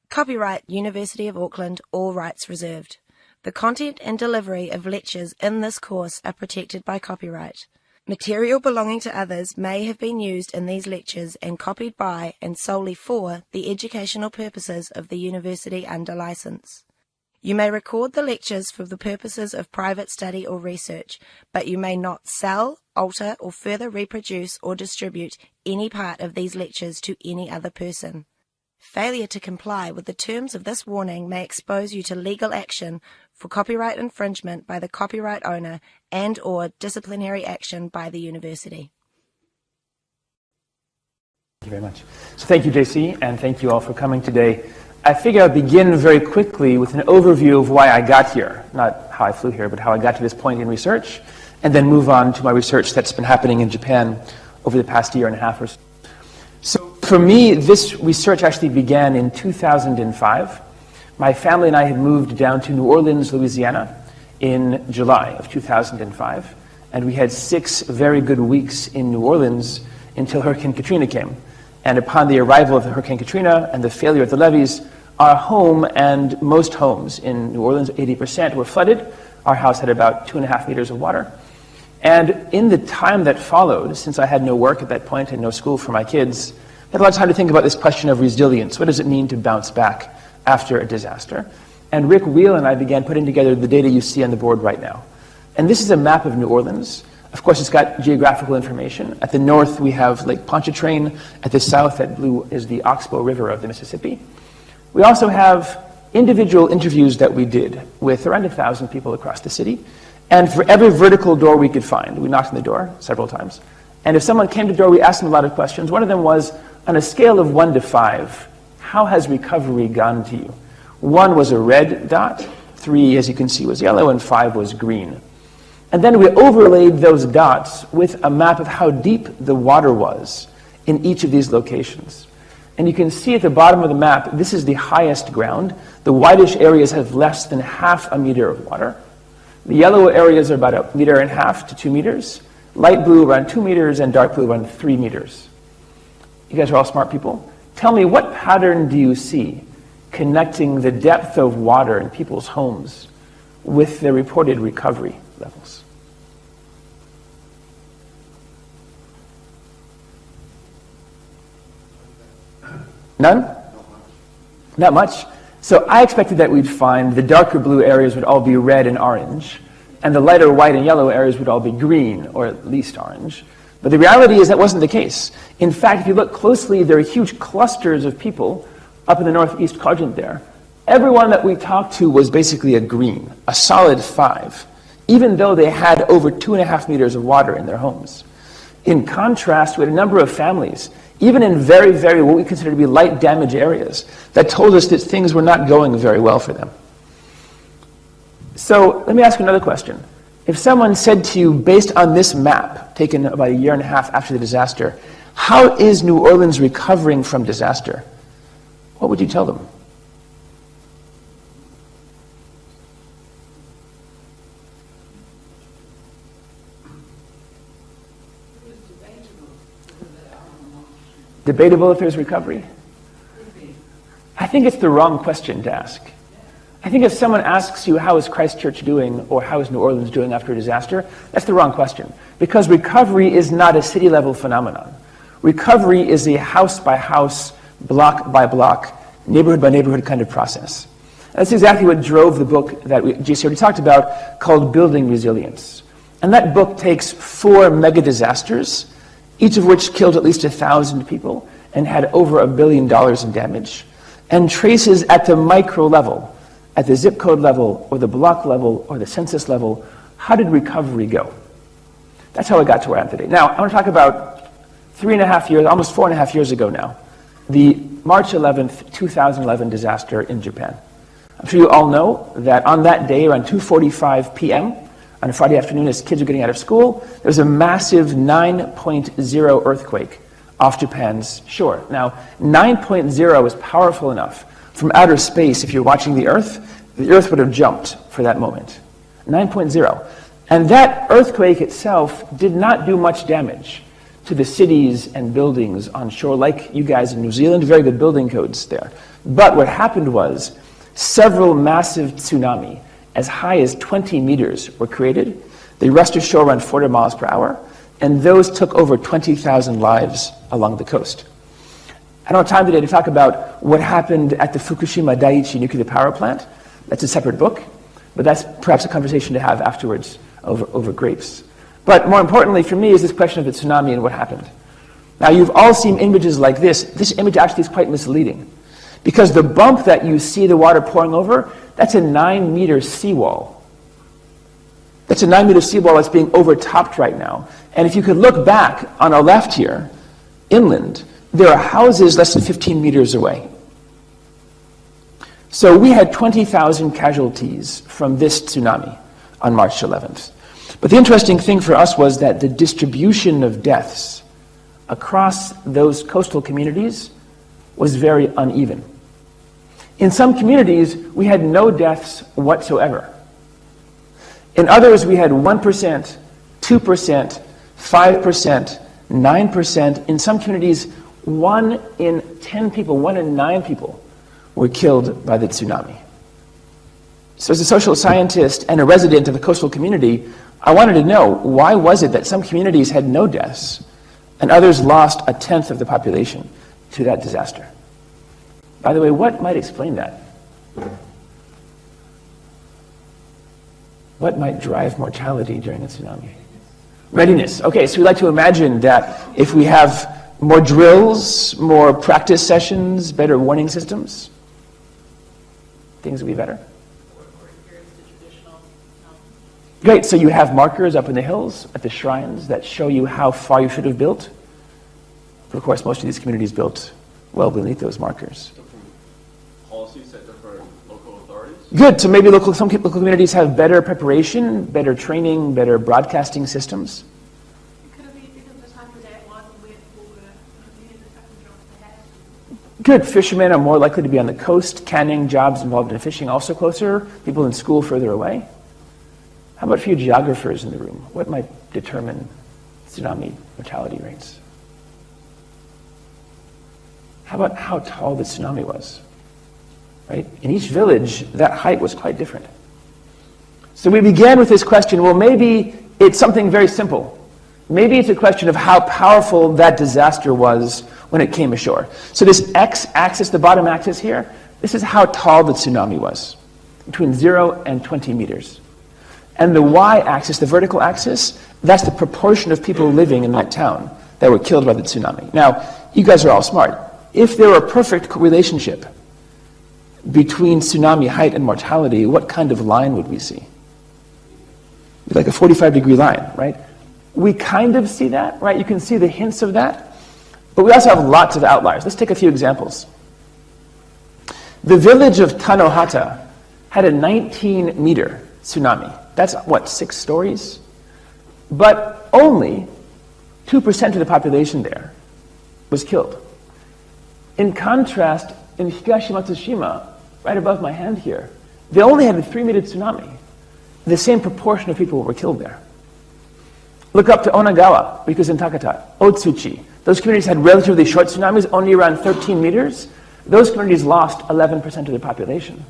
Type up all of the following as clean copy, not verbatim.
Copyright University of Auckland, all rights reserved. The content and delivery of lectures in this course are protected by copyright. Material belonging to others may have been used in these lectures and copied by and solely for the educational purposes of the university under license. You may record the lectures for the purposes of private study or research, but you may not sell, alter, or further reproduce or distribute any part of these lectures to any other person. Failure to comply with the terms of this warning may expose you to legal action for copyright infringement by the copyright owner and/or disciplinary action by the university. Thank you very much. So thank you, JC, and thank you all for coming today. I figure I'll begin very quickly with an overview of why I got here, not how I flew here, but how I got to this point in research, and then move on to my research that's been happening in Japan over the past year and a half or so. So for me, this research actually began in 2005. My family and I had moved down to New Orleans, Louisiana in July of 2005, and we had 6 very good weeks in New Orleans until Hurricane Katrina came. And upon the arrival of Hurricane Katrina and the failure of the levees, our home and most homes in New Orleans, 80%, were flooded. Our house had about 2.5 meters of water. And in the time that followed, since I had no work at that point and no school for my kids, I had a lot of time to think about this question of resilience. What does it mean to bounce back after a disaster? And Rick Wheel and I began putting together the data you see on the board right now. And this is a map of New Orleans. Of course, it's got geographical information. At the north, we have Lake Pontchartrain. At the south, that blue is the Oxbow River of the Mississippi. We also have individual interviews that we did with around 1,000 people across the city. And for every vertical door we could find, we knocked on the door several times. And if someone came to the door, we asked them a lot of questions. One of them was, on a scale of 1 to 5, how has recovery gone to you? 1 was a red dot, 3, as you can see, was yellow, and 5 was green. And then we overlaid those dots with a map of how deep the water was in each of these locations. And you can see at the bottom of the map, this is the highest ground. The whitish areas have less than half a meter of water. The yellow areas are about 1.5 meters to 2 meters. Light blue around 2 meters and dark blue around 3 meters. You guys are all smart people. Tell me, what pattern do you see connecting the depth of water in people's homes with the reported recovery levels? None? Not much. So I expected that we'd find the darker blue areas would all be red and orange, and the lighter white and yellow areas would all be green, or at least orange. But the reality is that wasn't the case. In fact, if you look closely, there are huge clusters of people up in the northeast quadrant there. Everyone that we talked to was basically a green, a solid 5, even though they had over 2.5 meters of water in their homes. In contrast, we had a number of families, even in very, very what we consider to be light damage areas, that told us that things were not going very well for them. So let me ask another question. If someone said to you, based on this map, taken about 1.5 years after the disaster, how is New Orleans recovering from disaster? What would you tell them? Debatable if there's recovery? I think it's the wrong question to ask. I think if someone asks you, how is Christchurch doing, or how is New Orleans doing after a disaster, that's the wrong question. Because recovery is not a city-level phenomenon. Recovery is a house-by-house, block-by-block, neighborhood-by-neighborhood kind of process. That's exactly what drove the book that JC already talked about, called Building Resilience. And that book takes 4 mega disasters, each of which killed at least 1,000 people and had over $1 billion in damage, and traces at the micro level, at the zip code level, or the block level, or the census level, how did recovery go? That's how I got to where I am today. Now, I want to talk about 3.5 years, almost 4.5 years ago now, the March 11th, 2011 disaster in Japan. I'm sure you all know that on that day, around 2:45 p.m., on a Friday afternoon as kids are getting out of school, there was a massive 9.0 earthquake off Japan's shore. Now, 9.0 is powerful enough. From outer space, if you're watching the Earth would have jumped for that moment. 9.0. And that earthquake itself did not do much damage to the cities and buildings on shore, like you guys in New Zealand, very good building codes there. But what happened was several massive tsunami, as high as 20 meters, were created. They rushed ashore around 40 miles per hour, and those took over 20,000 lives along the coast. I don't have time today to talk about what happened at the Fukushima Daiichi nuclear power plant. That's a separate book, but that's perhaps a conversation to have afterwards over grapes. But more importantly for me is this question of the tsunami and what happened. Now you've all seen images like this. This image actually is quite misleading, because the bump that you see the water pouring over, that's a 9-meter seawall. That's a 9-meter seawall that's being overtopped right now. And if you could look back on our left here, inland, there are houses less than 15 meters away. So we had 20,000 casualties from this tsunami on March 11th. But the interesting thing for us was that the distribution of deaths across those coastal communities was very uneven. In some communities, we had no deaths whatsoever. In others, we had 1%, 2%, 5%, 9%. In some communities, 1 in 10 people, 1 in 9 people were killed by the tsunami. So as a social scientist and a resident of the coastal community, I wanted to know, why was it that some communities had no deaths and others lost 1/10 of the population to that disaster? By the way, what might explain that? What might drive mortality during a tsunami? Readiness. Okay, so we like to imagine that if we have more drills, more practice sessions, better warning systems, things will be better. Great, so you have markers up in the hills at the shrines that show you how far you should have built. But of course, most of these communities built well beneath those markers. So from policies set for local authorities? Good, so maybe some local communities have better preparation, better training, better broadcasting systems. Could it be because the time of day wasn't where people were completing the type of jobs they had? Good, fishermen are more likely to be on the coast, canning jobs involved in fishing also closer, people in school further away. How about a few geographers in the room? What might determine tsunami mortality rates? How about how tall the tsunami was? Right? In each village, that height was quite different. So we began with this question, well, maybe it's something very simple. Maybe it's a question of how powerful that disaster was when it came ashore. So this x-axis, the bottom axis here, this is how tall the tsunami was, between 0 and 20 meters. And the y-axis, the vertical axis, that's the proportion of people living in that town that were killed by the tsunami. Now, you guys are all smart. If there were a perfect relationship between tsunami height and mortality, what kind of line would we see? Like a 45-degree line, right? We kind of see that, right? You can see the hints of that. But we also have lots of outliers. Let's take a few examples. The village of Tanohata had a 19-meter tsunami. That's, what, 6 stories? But only 2% of the population there was killed. In contrast, in Higashi Matsushima, right above my hand here, they only had a 3-meter tsunami. The same proportion of people were killed there. Look up to Onagawa, because in Takata, Otsuchi. Those communities had relatively short tsunamis, only around 13 meters. Those communities lost 11% of their population.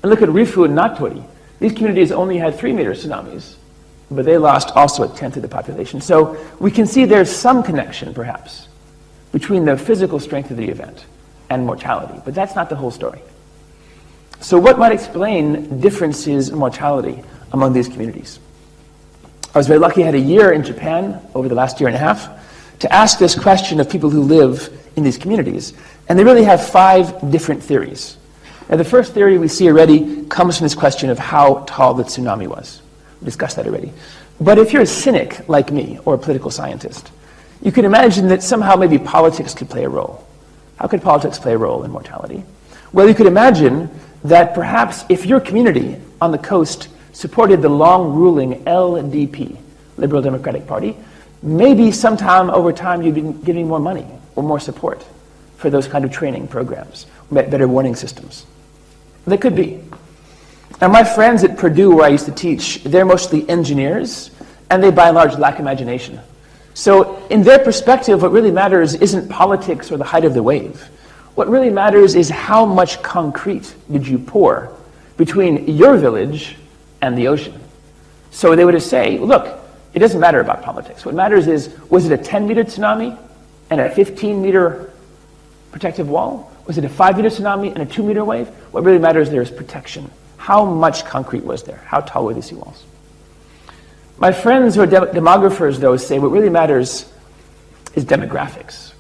And look at Rifu and Natori. These communities only had 3-meter tsunamis, but they lost also 1/10 of the population. So we can see there's some connection, perhaps, between the physical strength of the event and mortality, but that's not the whole story. So what might explain differences in mortality among these communities? I was very lucky, I had a year in Japan over the last year and a half to ask this question of people who live in these communities, and they really have 5 different theories. Now, the first theory we see already comes from this question of how tall the tsunami was. We discussed that already. But if you're a cynic like me, or a political scientist, you can imagine that somehow maybe politics could play a role. How could politics play a role in mortality? Well, you could imagine that perhaps if your community on the coast supported the long-ruling LDP, Liberal Democratic Party, maybe sometime over time you'd be giving more money or more support for those kind of training programs, better warning systems. They could be. Now, my friends at Purdue, where I used to teach, they're mostly engineers, and they by and large lack imagination. So in their perspective, what really matters isn't politics or the height of the wave. What really matters is how much concrete did you pour between your village and the ocean. So they would say, look, it doesn't matter about politics. What matters is, was it a 10-meter tsunami and a 15-meter protective wall? Was it a 5-meter tsunami and a 2-meter wave? What really matters there is protection. How much concrete was there? How tall were the seawalls? My friends who are demographers, though, say what really matters is demographics.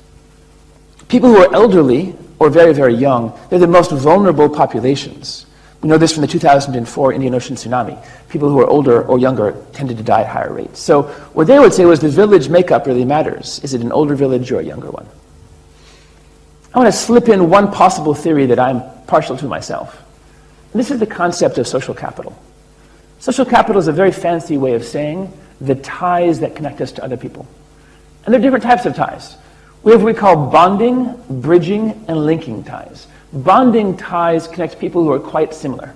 People who are elderly or very, very young, they're the most vulnerable populations. We know this from the 2004 Indian Ocean tsunami. People who are older or younger tended to die at higher rates. So what they would say was the village makeup really matters. Is it an older village or a younger one? I want to slip in one possible theory that I'm partial to myself. And this is the concept of social capital. Social capital is a very fancy way of saying the ties that connect us to other people. And there are different types of ties. We have what we call bonding, bridging, and linking ties. Bonding ties connect people who are quite similar.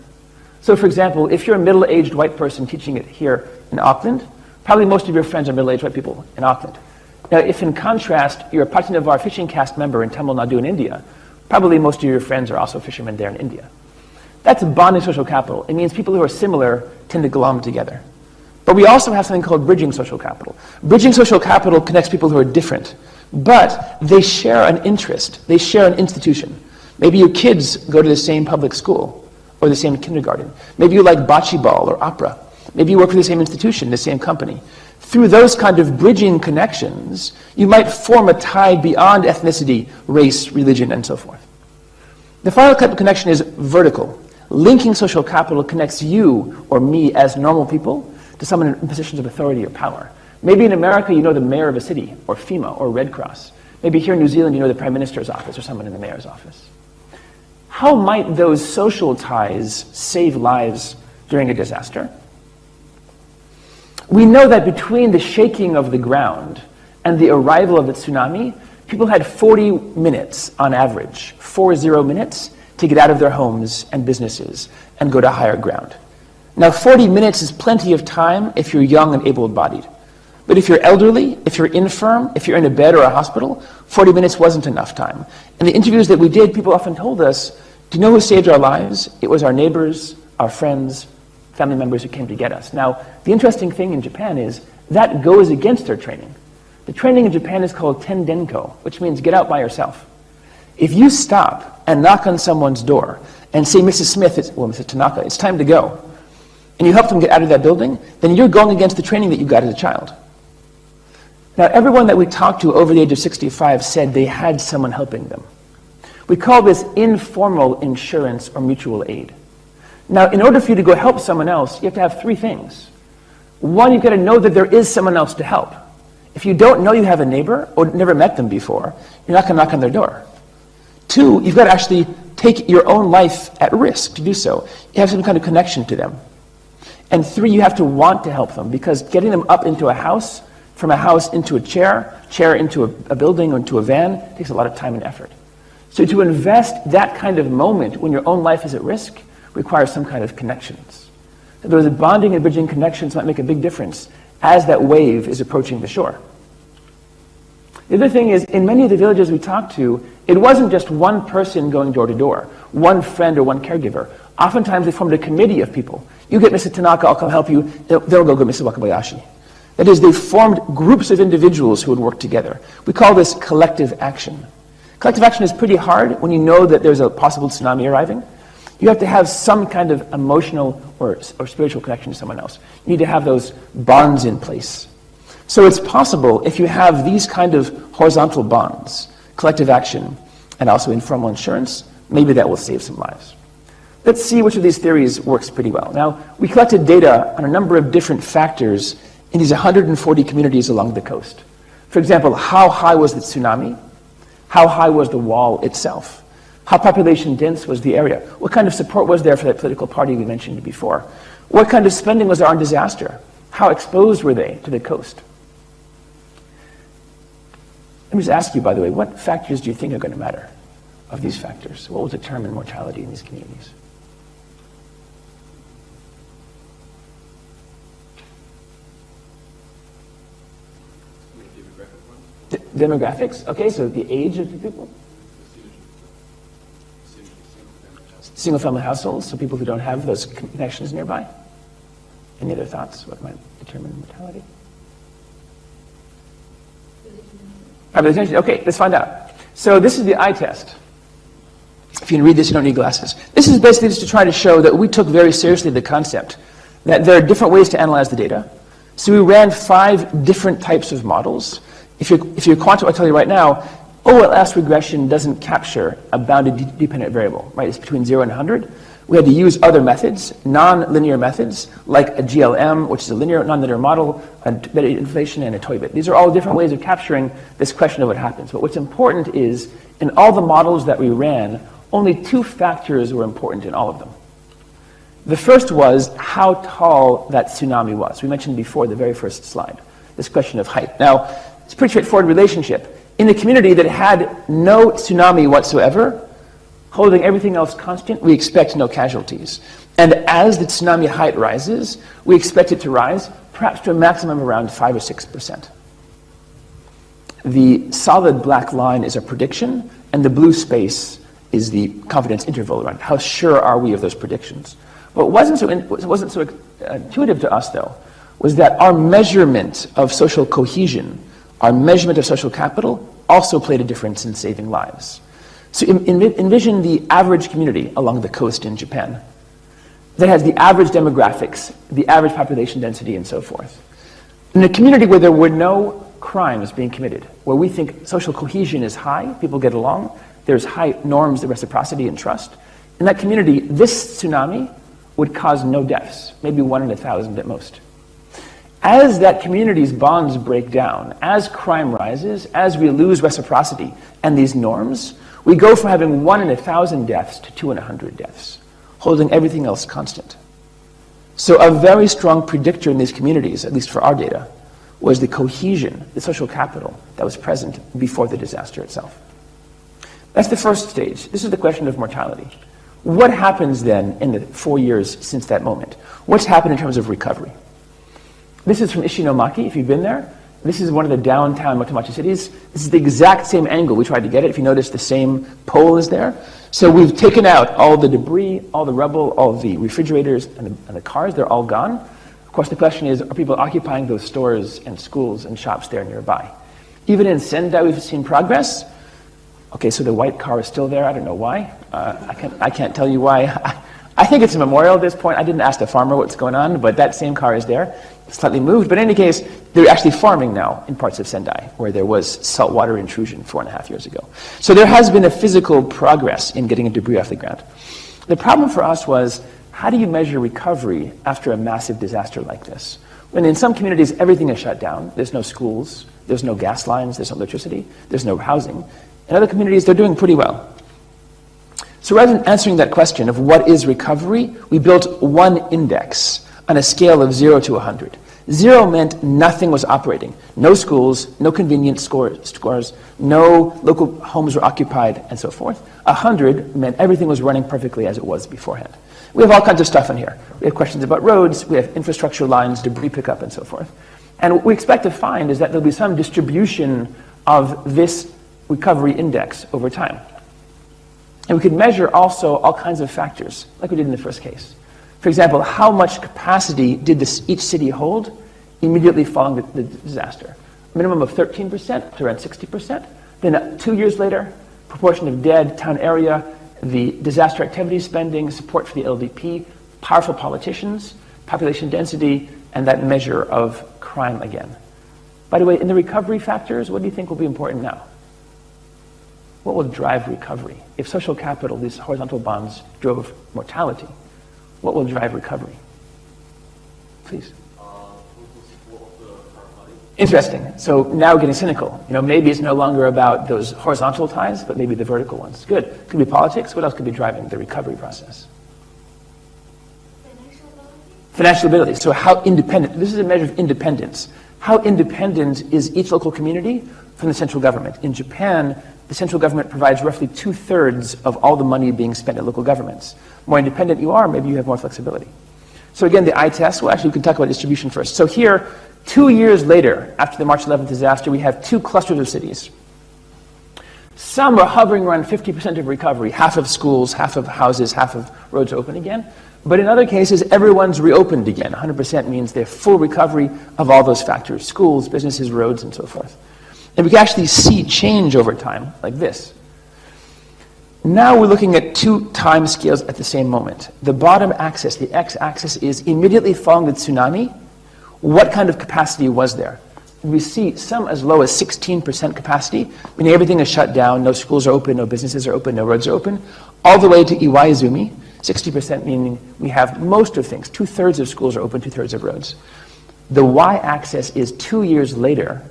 So for example, if you're a middle-aged white person teaching it here in Auckland, probably most of your friends are middle-aged white people in Auckland. Now, if in contrast, you're a Patinavar fishing caste member in Tamil Nadu in India, probably most of your friends are also fishermen there in India. That's bonding social capital. It means people who are similar tend to glom together. But we also have something called bridging social capital. Bridging social capital connects people who are different, but they share an interest. They share an institution. Maybe your kids go to the same public school or the same kindergarten. Maybe you like bocce ball or opera. Maybe you work for the same institution, the same company. Through those kind of bridging connections, you might form a tie beyond ethnicity, race, religion, and so forth. The final type of connection is vertical. Linking social capital connects you or me as normal people to someone in positions of authority or power. Maybe in America you know the mayor of a city, or FEMA, or Red Cross. Maybe here in New Zealand you know the Prime Minister's office or someone in the mayor's office. How might those social ties save lives during a disaster? We know that between the shaking of the ground and the arrival of the tsunami, people had 40 minutes on average, 40 minutes, to get out of their homes and businesses and go to higher ground. Now, 40 minutes is plenty of time if you're young and able-bodied. But if you're elderly, if you're infirm, if you're in a bed or a hospital, 40 minutes wasn't enough time. In the interviews that we did, people often told us, do you know who saved our lives? It was our neighbors, our friends, family members who came to get us. Now, the interesting thing in Japan is that goes against their training. The training in Japan is called tendenko, which means get out by yourself. If you stop and knock on someone's door and say, Mrs. Smith, Mrs. Tanaka, it's time to go, and you help them get out of that building, then you're going against the training that you got as a child. Now, everyone that we talked to over the age of 65 said they had someone helping them. We call this informal insurance or mutual aid. Now, in order for you to go help someone else, you have to have three things. One, you've got to know that there is someone else to help. If you don't know you have a neighbor or never met them before, you're not going to knock on their door. Two, you've got to actually take your own life at risk to do so. You have some kind of connection to them. And three, you have to want to help them, because getting them up into a house, from a house into a chair into a building or into a van, takes a lot of time and effort. So to invest that kind of moment when your own life is at risk requires some kind of connections. So those bonding and bridging connections might make a big difference as that wave is approaching the shore. The other thing is, in many of the villages we talked to, it wasn't just one person going door to door, one friend or one caregiver. Oftentimes they formed a committee of people. You get Mr. Tanaka, I'll come help you. They'll go get Mr. Wakabayashi. That is, they formed groups of individuals who would work together. We call this collective action. Collective action is pretty hard when you know that there's a possible tsunami arriving. You have to have some kind of emotional or spiritual connection to someone else. You need to have those bonds in place. So it's possible, if you have these kind of horizontal bonds, collective action, and also informal insurance, maybe that will save some lives. Let's see which of these theories works pretty well. Now, we collected data on a number of different factors in these 140 communities along the coast. For example, how high was the tsunami? How high was the wall itself? How population dense was the area? What kind of support was there for that political party we mentioned before? What kind of spending was there on disaster? How exposed were they to the coast? Let me just ask you, by the way, what factors do you think are going to matter of these factors? What will determine mortality in these communities? Demographics, okay, so the age of the people. single-family households, so people who don't have those connections nearby. Any other thoughts? What might determine mortality? Okay, let's find out. So this is the eye test. If you can read this, you don't need glasses. This is basically just to try to show that we took very seriously the concept that there are different ways to analyze the data. So we ran 5 different types of models. If you're quantum, I'll tell you right now, OLS regression doesn't capture a bounded dependent variable, right? It's between 0 and 100. We had to use other methods, non-linear methods, like a GLM, which is a non-linear model, a beta inflation, and a toy bit. These are all different ways of capturing this question of what happens. But what's important is, in all the models that we ran, only 2 factors were important in all of them. The first was how tall that tsunami was. We mentioned before, the very first slide, this question of height. Now, it's a pretty straightforward relationship. In a community that had no tsunami whatsoever, holding everything else constant, we expect no casualties. And as the tsunami height rises, we expect it to rise perhaps to a maximum of around 5 or 6%. The solid black line is a prediction, and the blue space is the confidence interval around how sure are we of those predictions. What wasn't so intuitive to us, though, was that our measurement of social cohesion, our measurement of social capital, also played a difference in saving lives. So envision the average community along the coast in Japan that has the average demographics, the average population density, and so forth. In a community where there were no crimes being committed, where we think social cohesion is high, people get along, there's high norms of reciprocity and trust, in that community, this tsunami would cause no deaths, maybe 1 in 1,000 at most. As that community's bonds break down, as crime rises, as we lose reciprocity and these norms, we go from having 1 in 1,000 deaths to 2 in 100 deaths, holding everything else constant. So a very strong predictor in these communities, at least for our data, was the cohesion, the social capital that was present before the disaster itself. That's the first stage. This is the question of mortality. What happens then in the 4 years since that moment? What's happened in terms of recovery? This is from Ishinomaki, if you've been there. This is one of the downtown Motomachi cities. This is the exact same angle. We tried to get it. If you notice, the same pole is there. So we've taken out all the debris, all the rubble, all the refrigerators and the cars. They're all gone. Of course, the question is, are people occupying those stores and schools and shops there nearby? Even in Sendai, we've seen progress. Okay, so the white car is still there. I don't know why. I can't tell you why. I think it's a memorial at this point. I didn't ask the farmer what's going on, but that same car is there. It's slightly moved, but in any case, they're actually farming now in parts of Sendai, where there was saltwater intrusion 4.5 years ago. So there has been a physical progress in getting debris off the ground. The problem for us was, how do you measure recovery after a massive disaster like this? When in some communities, everything is shut down. There's no schools, there's no gas lines, there's no electricity, there's no housing. In other communities, they're doing pretty well. So rather than answering that question of what is recovery, we built one index on a scale of 0 to 100. 0 meant nothing was operating. No schools, no convenience stores, no local homes were occupied, and so forth. 100 meant everything was running perfectly as it was beforehand. We have all kinds of stuff in here. We have questions about roads, we have infrastructure lines, debris pickup, and so forth. And what we expect to find is that there'll be some distribution of this recovery index over time. And we could measure also all kinds of factors, like we did in the first case. For example, how much capacity did each city hold immediately following the disaster? A minimum of 13% to around 60%. Then 2 years later, proportion of dead, town area, the disaster activity spending, support for the LDP, powerful politicians, population density, and that measure of crime again. By the way, in the recovery factors, what do you think will be important now? What will drive recovery? If social capital, these horizontal bonds, drove mortality, what will drive recovery? Please. Interesting. So now we're getting cynical. Maybe it's no longer about those horizontal ties, but maybe the vertical ones. Good. Could be politics. What else could be driving the recovery process? Financial ability. So how independent, this is a measure of independence. How independent is each local community from the central government? In Japan, the central government provides roughly 2/3 of all the money being spent at local governments. More independent you are, maybe you have more flexibility. So again, the eye test, well, actually we can talk about distribution first. So here, 2 years later, after the March 11th disaster, we have 2 clusters of cities. Some are hovering around 50% of recovery, half of schools, half of houses, half of roads are open again. But in other cases, everyone's reopened again. 100% means they're full recovery of all those factors, schools, businesses, roads, and so forth. And we can actually see change over time, like this. Now we're looking at two time scales at the same moment. The bottom axis, the x-axis, is immediately following the tsunami. What kind of capacity was there? We see some as low as 16% capacity, meaning everything is shut down, no schools are open, no businesses are open, no roads are open, all the way to Iwaizumi, 60% meaning we have most of things. 2/3 of schools are open, 2/3 of roads. The y-axis is 2 years later.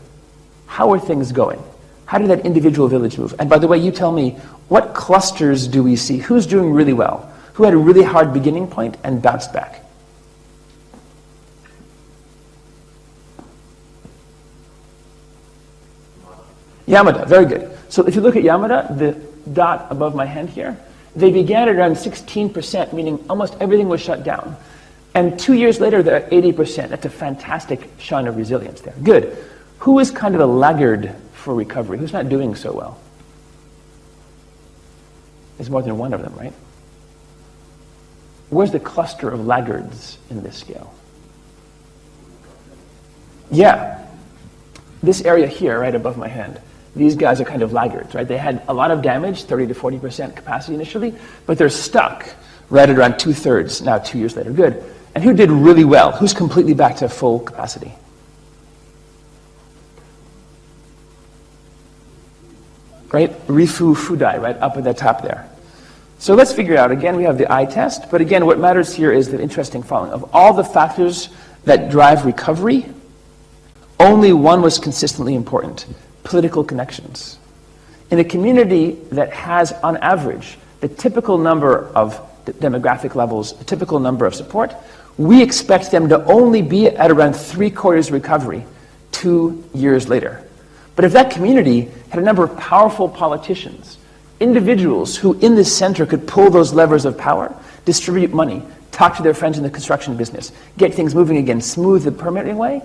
How are things going? How did that individual village move? And by the way, you tell me, what clusters do we see? Who's doing really well? Who had a really hard beginning point and bounced back? Yamada, very good. So if you look at Yamada, the dot above my hand here, they began at around 16%, meaning almost everything was shut down. And 2 years later, they're at 80%. That's a fantastic shine of resilience there. Good. Who is kind of a laggard for recovery? Who's not doing so well? There's more than one of them, right? Where's the cluster of laggards in this scale? Yeah. This area here, right above my hand. These guys are kind of laggards, right? They had a lot of damage, 30 to 40% capacity initially, but they're stuck right at around 2/3 now 2 years later. Good. And who did really well? Who's completely back to full capacity? Right? Rifu Fudai, right up at the top there. So let's figure out, again, we have the eye test, but again, what matters here is the interesting following. Of all the factors that drive recovery, only one was consistently important: political connections. In a community that has, on average, the typical number of demographic levels, the typical number of support, we expect them to only be at around 3/4 recovery 2 years later. But if that community had a number of powerful politicians, individuals who in this center could pull those levers of power, distribute money, talk to their friends in the construction business, get things moving again, smooth the permitting way,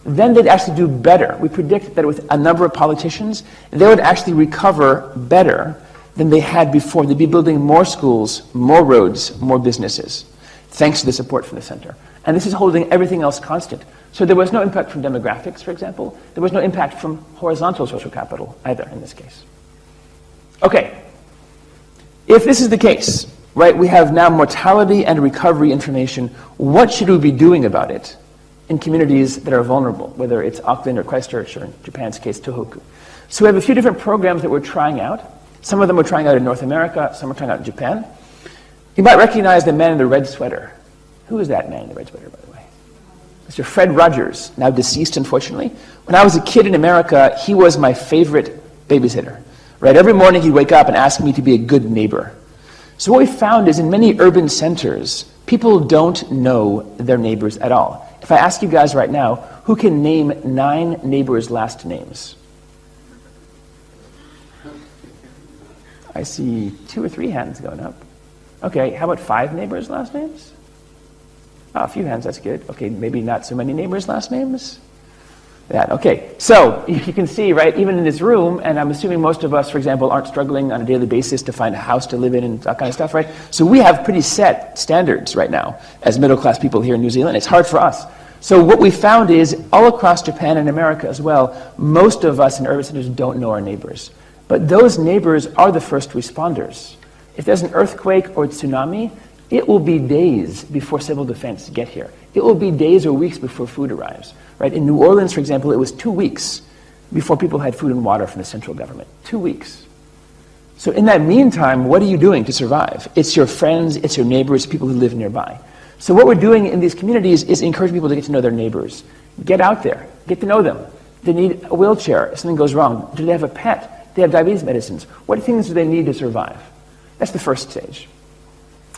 then they'd actually do better. We predict that with a number of politicians, they would actually recover better than they had before. They'd be building more schools, more roads, more businesses, thanks to the support from the center. And this is holding everything else constant. So there was no impact from demographics, for example. There was no impact from horizontal social capital either in this case. Okay. If this is the case, right, we have now mortality and recovery information. What should we be doing about it in communities that are vulnerable, whether it's Auckland or Christchurch or in Japan's case, Tohoku? So we have a few different programs that we're trying out. Some of them we're trying out in North America, some we're trying out in Japan. You might recognize the man in the red sweater. Who is that man in the red sweater, by the way? Mr. Fred Rogers, now deceased, unfortunately. When I was a kid in America, he was my favorite babysitter. Right? Every morning he'd wake up and ask me to be a good neighbor. So what we found is in many urban centers, people don't know their neighbors at all. If I ask you guys right now, who can name 9 neighbors' last names? I see 2 or 3 hands going up. Okay, how about 5 neighbors' last names? Oh, a few hands, that's good. Okay, maybe not so many neighbors' last names? That, okay. So, you can see, right, even in this room, and I'm assuming most of us, for example, aren't struggling on a daily basis to find a house to live in and that kind of stuff, right? So we have pretty set standards right now as middle-class people here in New Zealand. It's hard for us. So what we found is, all across Japan and America as well, most of us in urban centers don't know our neighbors. But those neighbors are the first responders. If there's an earthquake or tsunami, it will be days before civil defense get here. It will be days or weeks before food arrives. Right? In New Orleans, for example, it was 2 weeks before people had food and water from the central government. 2 weeks. So in that meantime, what are you doing to survive? It's your friends, it's your neighbors, people who live nearby. So what we're doing in these communities is encourage people to get to know their neighbors. Get out there, get to know them. They need a wheelchair if something goes wrong. Do they have a pet? Do they have diabetes medicines? What things do they need to survive? That's the first stage.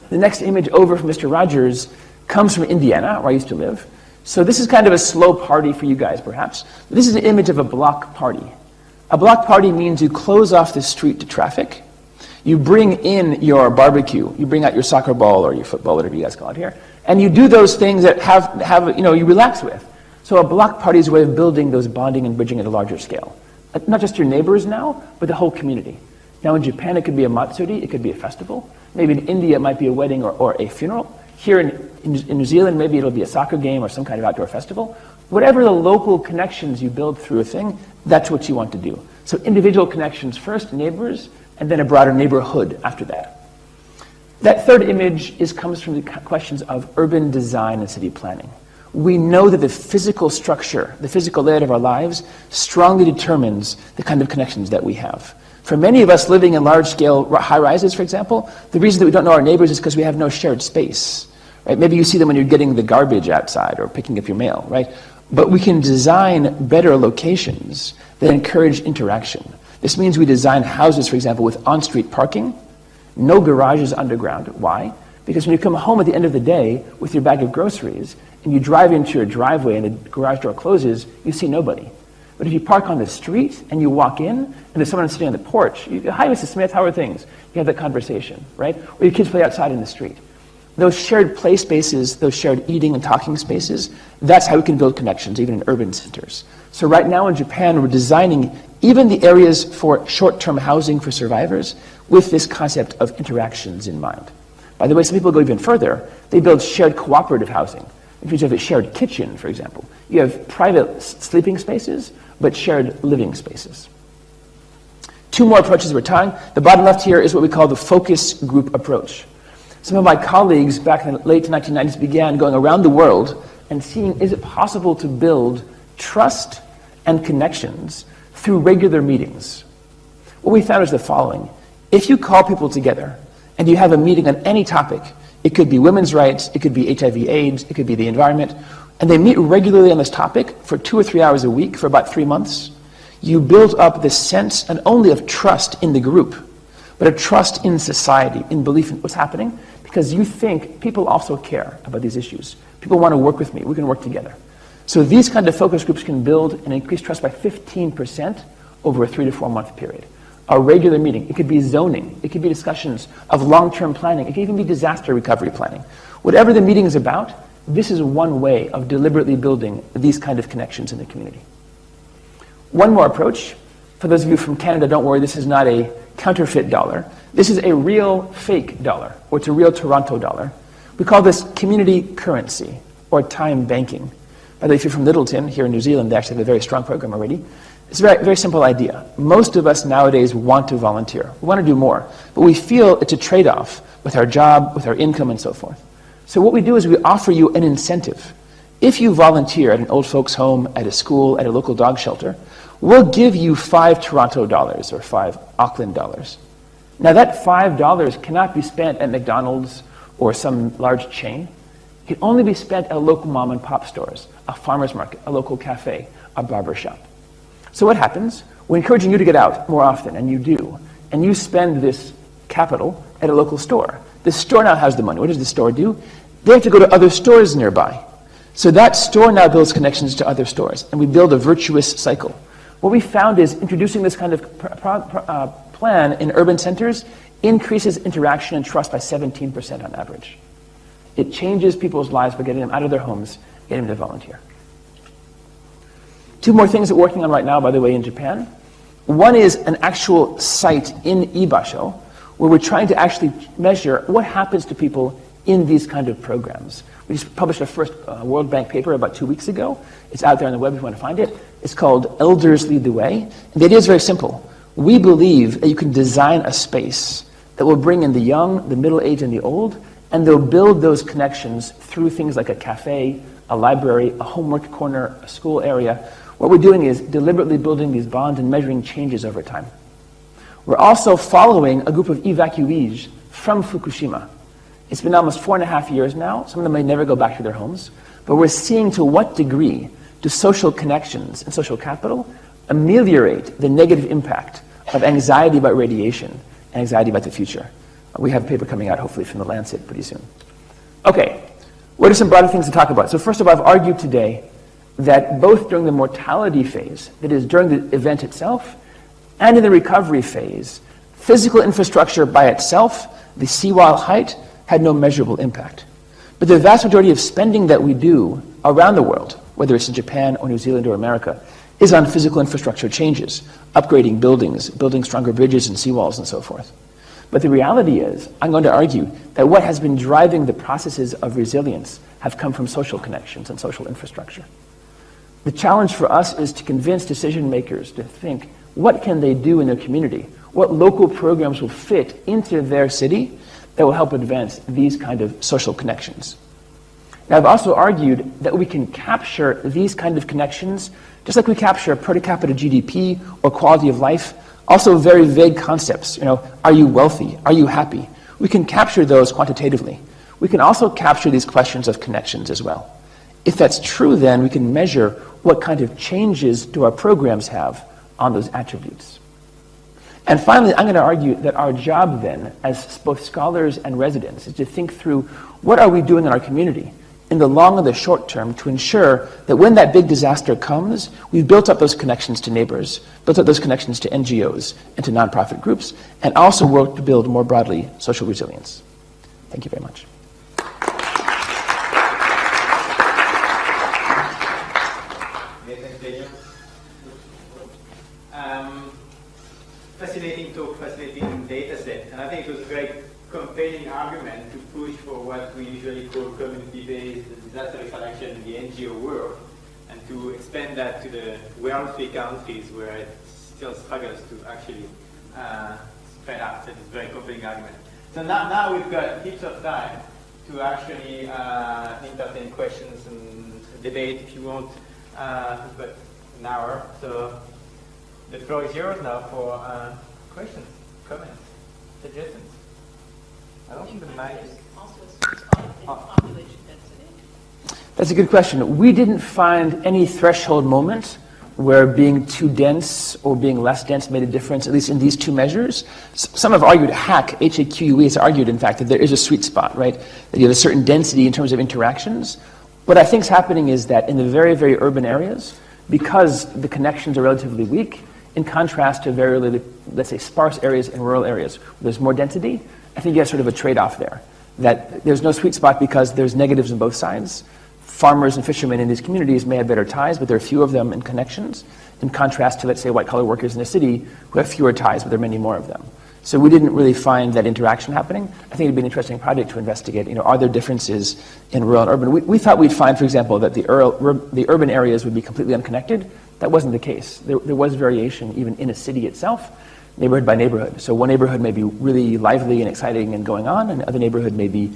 The next image over from Mr. Rogers comes from Indiana, where I used to live. So this is kind of a slow party for you guys, perhaps. This is an image of a block party. A block party means you close off the street to traffic. You bring in your barbecue. You bring out your soccer ball or your football, whatever you guys call it here. And you do those things that have you relax with. So a block party is a way of building those bonding and bridging at a larger scale. Not just your neighbors now, but the whole community. Now in Japan it could be a matsuri, it could be a festival. Maybe in India it might be a wedding or a funeral. Here in New Zealand maybe it'll be a soccer game or some kind of outdoor festival. Whatever the local connections you build through a thing, that's what you want to do. So individual connections first, neighbors, and then a broader neighborhood after that. That third image comes from the questions of urban design and city planning. We know that the physical structure, the physical layout of our lives strongly determines the kind of connections that we have. For many of us living in large-scale high-rises, for example, the reason that we don't know our neighbors is because we have no shared space. Right? Maybe you see them when you're getting the garbage outside or picking up your mail, right? But we can design better locations that encourage interaction. This means we design houses, for example, with on-street parking, no garages underground. Why? Because when you come home at the end of the day with your bag of groceries and you drive into your driveway and the garage door closes, you see nobody. But if you park on the street and you walk in and there's someone sitting on the porch, hi, Mrs. Smith, how are things? You have that conversation, right? Or your kids play outside in the street. Those shared play spaces, those shared eating and talking spaces, that's how we can build connections, even in urban centers. So right now in Japan, we're designing even the areas for short-term housing for survivors with this concept of interactions in mind. By the way, some people go even further. They build shared cooperative housing. If you have a shared kitchen, for example, you have private sleeping spaces, but shared living spaces. Two more approaches we're trying. The bottom left here is what we call the focus group approach. Some of my colleagues back in the late 1990s began going around the world and seeing, is it possible to build trust and connections through regular meetings? What we found is the following. If you call people together and you have a meeting on any topic, it could be women's rights, it could be HIV/AIDS, it could be the environment, and they meet regularly on this topic for 2 or 3 hours a week for about 3 months, you build up this sense not only of trust in the group, but a trust in society, in belief in what's happening, because you think people also care about these issues. People want to work with me, we can work together. So these kind of focus groups can build and increase trust by 15% over a 3 to 4 month period. A regular meeting, it could be zoning, it could be discussions of long-term planning, it could even be disaster recovery planning. Whatever the meeting is about, this is one way of deliberately building these kind of connections in the community. One more approach. For those of you from Canada, don't worry, this is not a counterfeit dollar. This is a real fake dollar, or it's a real Toronto dollar. We call this community currency, or time banking. By the way, if you're from Littleton, here in New Zealand, they actually have a very strong program already. It's a very, very simple idea. Most of us nowadays want to volunteer. We want to do more, but we feel it's a trade-off with our job, with our income, and so forth. So what we do is we offer you an incentive. If you volunteer at an old folks' home, at a school, at a local dog shelter, we'll give you 5 Toronto dollars or 5 Auckland dollars. Now that $5 cannot be spent at McDonald's or some large chain. It can only be spent at local mom and pop stores, a farmer's market, a local cafe, a barber shop. So what happens? We're encouraging you to get out more often, and you do. And you spend this capital at a local store. The store now has the money. What does the store do? They have to go to other stores nearby. So that store now builds connections to other stores, and we build a virtuous cycle. What we found is introducing this kind of plan in urban centers increases interaction and trust by 17% on average. It changes people's lives by getting them out of their homes, getting them to volunteer. 2 more things that we're working on right now, by the way, in Japan. One is an actual site in Ibasho, where we're trying to actually measure what happens to people in these kind of programs. We just published our first World Bank paper about 2 weeks ago. It's out there on the web if you want to find it. It's called Elders Lead the Way. And the idea is very simple. We believe that you can design a space that will bring in the young, the middle-aged, and the old, and they'll build those connections through things like a cafe, a library, a homework corner, a school area. What we're doing is deliberately building these bonds and measuring changes over time. We're also following a group of evacuees from Fukushima. It's been almost 4.5 years now. Some of them may never go back to their homes. But we're seeing to what degree do social connections and social capital ameliorate the negative impact of anxiety about radiation and anxiety about the future. We have a paper coming out, hopefully, from the Lancet pretty soon. Okay, what are some broader things to talk about? So first of all, I've argued today that both during the mortality phase, that is, during the event itself, and in the recovery phase, physical infrastructure by itself, the seawall height, had no measurable impact. But the vast majority of spending that we do around the world, whether it's in Japan or New Zealand or America, is on physical infrastructure changes, upgrading buildings, building stronger bridges and seawalls and so forth. But the reality is, I'm going to argue that what has been driving the processes of resilience have come from social connections and social infrastructure. The challenge for us is to convince decision makers to think, what can they do in their community? What local programs will fit into their city that will help advance these kind of social connections? Now, I've also argued that we can capture these kind of connections just like we capture per capita GDP or quality of life, also very vague concepts. Are you wealthy? Are you happy? We can capture those quantitatively. We can also capture these questions of connections as well. If that's true, then we can measure what kind of changes do our programs have on those attributes. And finally, I'm going to argue that our job then, as both scholars and residents, is to think through what are we doing in our community in the long and the short term to ensure that when that big disaster comes, we've built up those connections to neighbors, built up those connections to NGOs and to nonprofit groups, and also work to build more broadly social resilience. Thank you very much. Thanks, Daniel. Fascinating talk, fascinating data set, and I think it was a very compelling argument to push for what we usually call community-based disaster risk action in the NGO world, and to expand that to the wealthy countries where it still struggles to actually spread out. So it's a very compelling argument. So now we've got heaps of time to actually entertain questions and debate if you want. We've got an hour, so the floor is yours now for questions, comments, suggestions. I don't think the mic is... Also a sweet spot in population density. That's a good question. We didn't find any threshold moment where being too dense or being less dense made a difference, at least in these two measures. Some have argued, H-A-Q-U-E has argued, in fact, that there is a sweet spot, right? That you have a certain density in terms of interactions. What I think is happening is that in the very, very urban areas, because the connections are relatively weak, in contrast to very, let's say, sparse areas and rural areas where there's more density, I think you have sort of a trade-off there. That there's no sweet spot because there's negatives on both sides. Farmers and fishermen in these communities may have better ties, but there are few of them in connections, in contrast to, let's say, white-collar workers in a city who have fewer ties, but there are many more of them. So we didn't really find that interaction happening. I think it'd be an interesting project to investigate, are there differences in rural and urban? We thought we'd find, for example, that the urban areas would be completely unconnected. That wasn't the case. There was variation even in a city itself, neighborhood by neighborhood. So one neighborhood may be really lively and exciting and going on, and the other neighborhood may be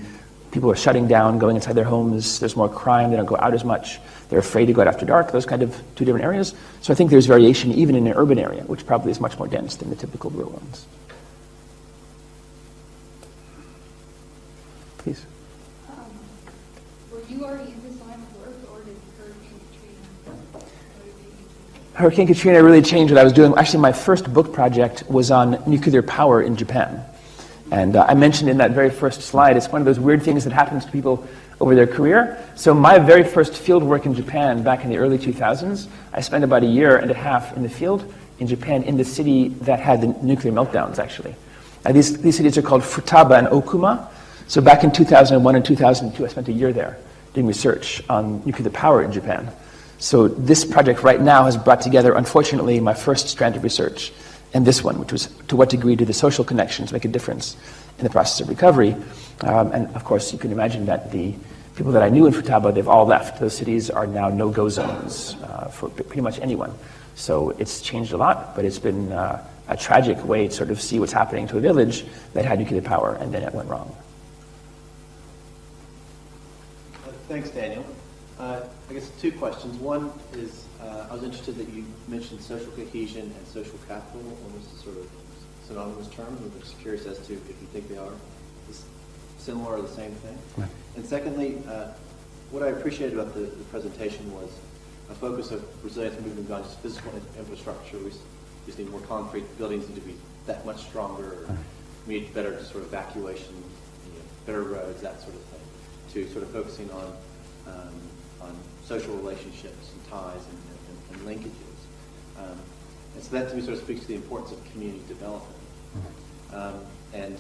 people are shutting down, going inside their homes, there's more crime, they don't go out as much, they're afraid to go out after dark, those kind of two different areas. So I think there's variation even in an urban area, which probably is much more dense than the typical rural ones. Please. Were you already in this line of work, or did Hurricane Katrina really changed what I was doing. Actually, my first book project was on nuclear power in Japan. And I mentioned in that very first slide, it's one of those weird things that happens to people over their career. So my very first field work in Japan back in the early 2000s, I spent about a year and a half in the field in Japan in the city that had the nuclear meltdowns, actually. These cities are called Futaba and Okuma. So back in 2001 and 2002, I spent a year there doing research on nuclear power in Japan. So this project right now has brought together, unfortunately, my first strand of research and this one, which was to what degree do the social connections make a difference in the process of recovery. And of course, you can imagine that the people that I knew in Futaba, they've all left. Those cities are now no-go zones for pretty much anyone. So it's changed a lot, but it's been a tragic way to sort of see what's happening to a village that had nuclear power, and then it went wrong. Thanks, Daniel. I guess two questions. One is, I was interested that you mentioned social cohesion and social capital, almost sort of synonymous terms. I'm just curious as to if you think they are similar or the same thing. Right. And secondly, what I appreciated about the presentation was a focus of resilience moving beyond just physical infrastructure. We just need more concrete. Buildings need to be that much stronger. Or we need better sort of evacuation, better roads, that sort of thing. To sort of focusing on social relationships and ties and linkages. And so that to me sort of speaks to the importance of community development. And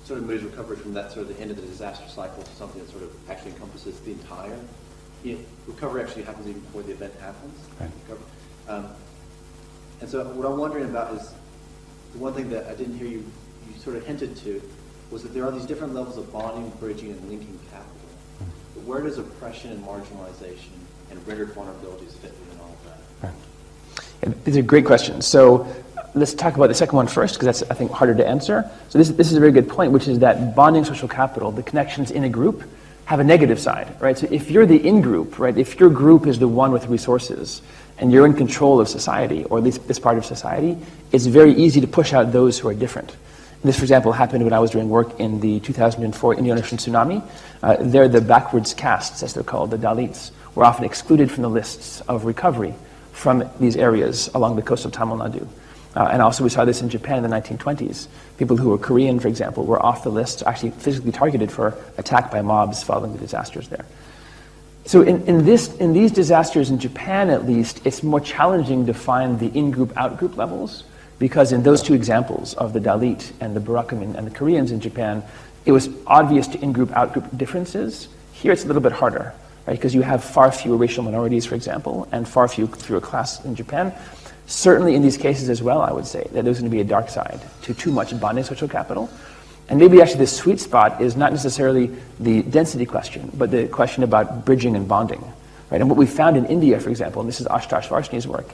sort of moves recovery from that sort of the end of the disaster cycle to something that sort of actually encompasses the entire. Recovery actually happens even before the event happens. Right. And so what I'm wondering about is, the one thing that I didn't hear you sort of hinted to, was that there are these different levels of bonding, bridging, and linking capital. But where does oppression and marginalization and rendered vulnerabilities fit within all of that? Right. Yeah, these are great questions. So let's talk about the second one first, because that's, I think, harder to answer. So this is a very good point, which is that bonding social capital, the connections in a group, have a negative side, right? So if you're the in-group, right, if your group is the one with resources, and you're in control of society, or at least this part of society, it's very easy to push out those who are different. And this, for example, happened when I was doing work in the 2004 Indian Ocean tsunami. They're the backwards castes, as they're called, the Dalits, were often excluded from the lists of recovery from these areas along the coast of Tamil Nadu. And also we saw this in Japan in the 1920s. People who were Korean, for example, were off the list, actually physically targeted for attack by mobs following the disasters there. So in these disasters in Japan, at least, it's more challenging to find the in-group, out-group levels, because in those two examples of the Dalit and the Barakumin and the Koreans in Japan, it was obvious to in-group, out-group differences. Here it's a little bit harder, right? Because you have far fewer racial minorities, for example, and far fewer class in Japan. Certainly in these cases as well, I would say that there's going to be a dark side to too much bonding social capital. And maybe actually the sweet spot is not necessarily the density question, but the question about bridging and bonding, right? And what we found in India, for example, and this is Ashutosh Varshney's work,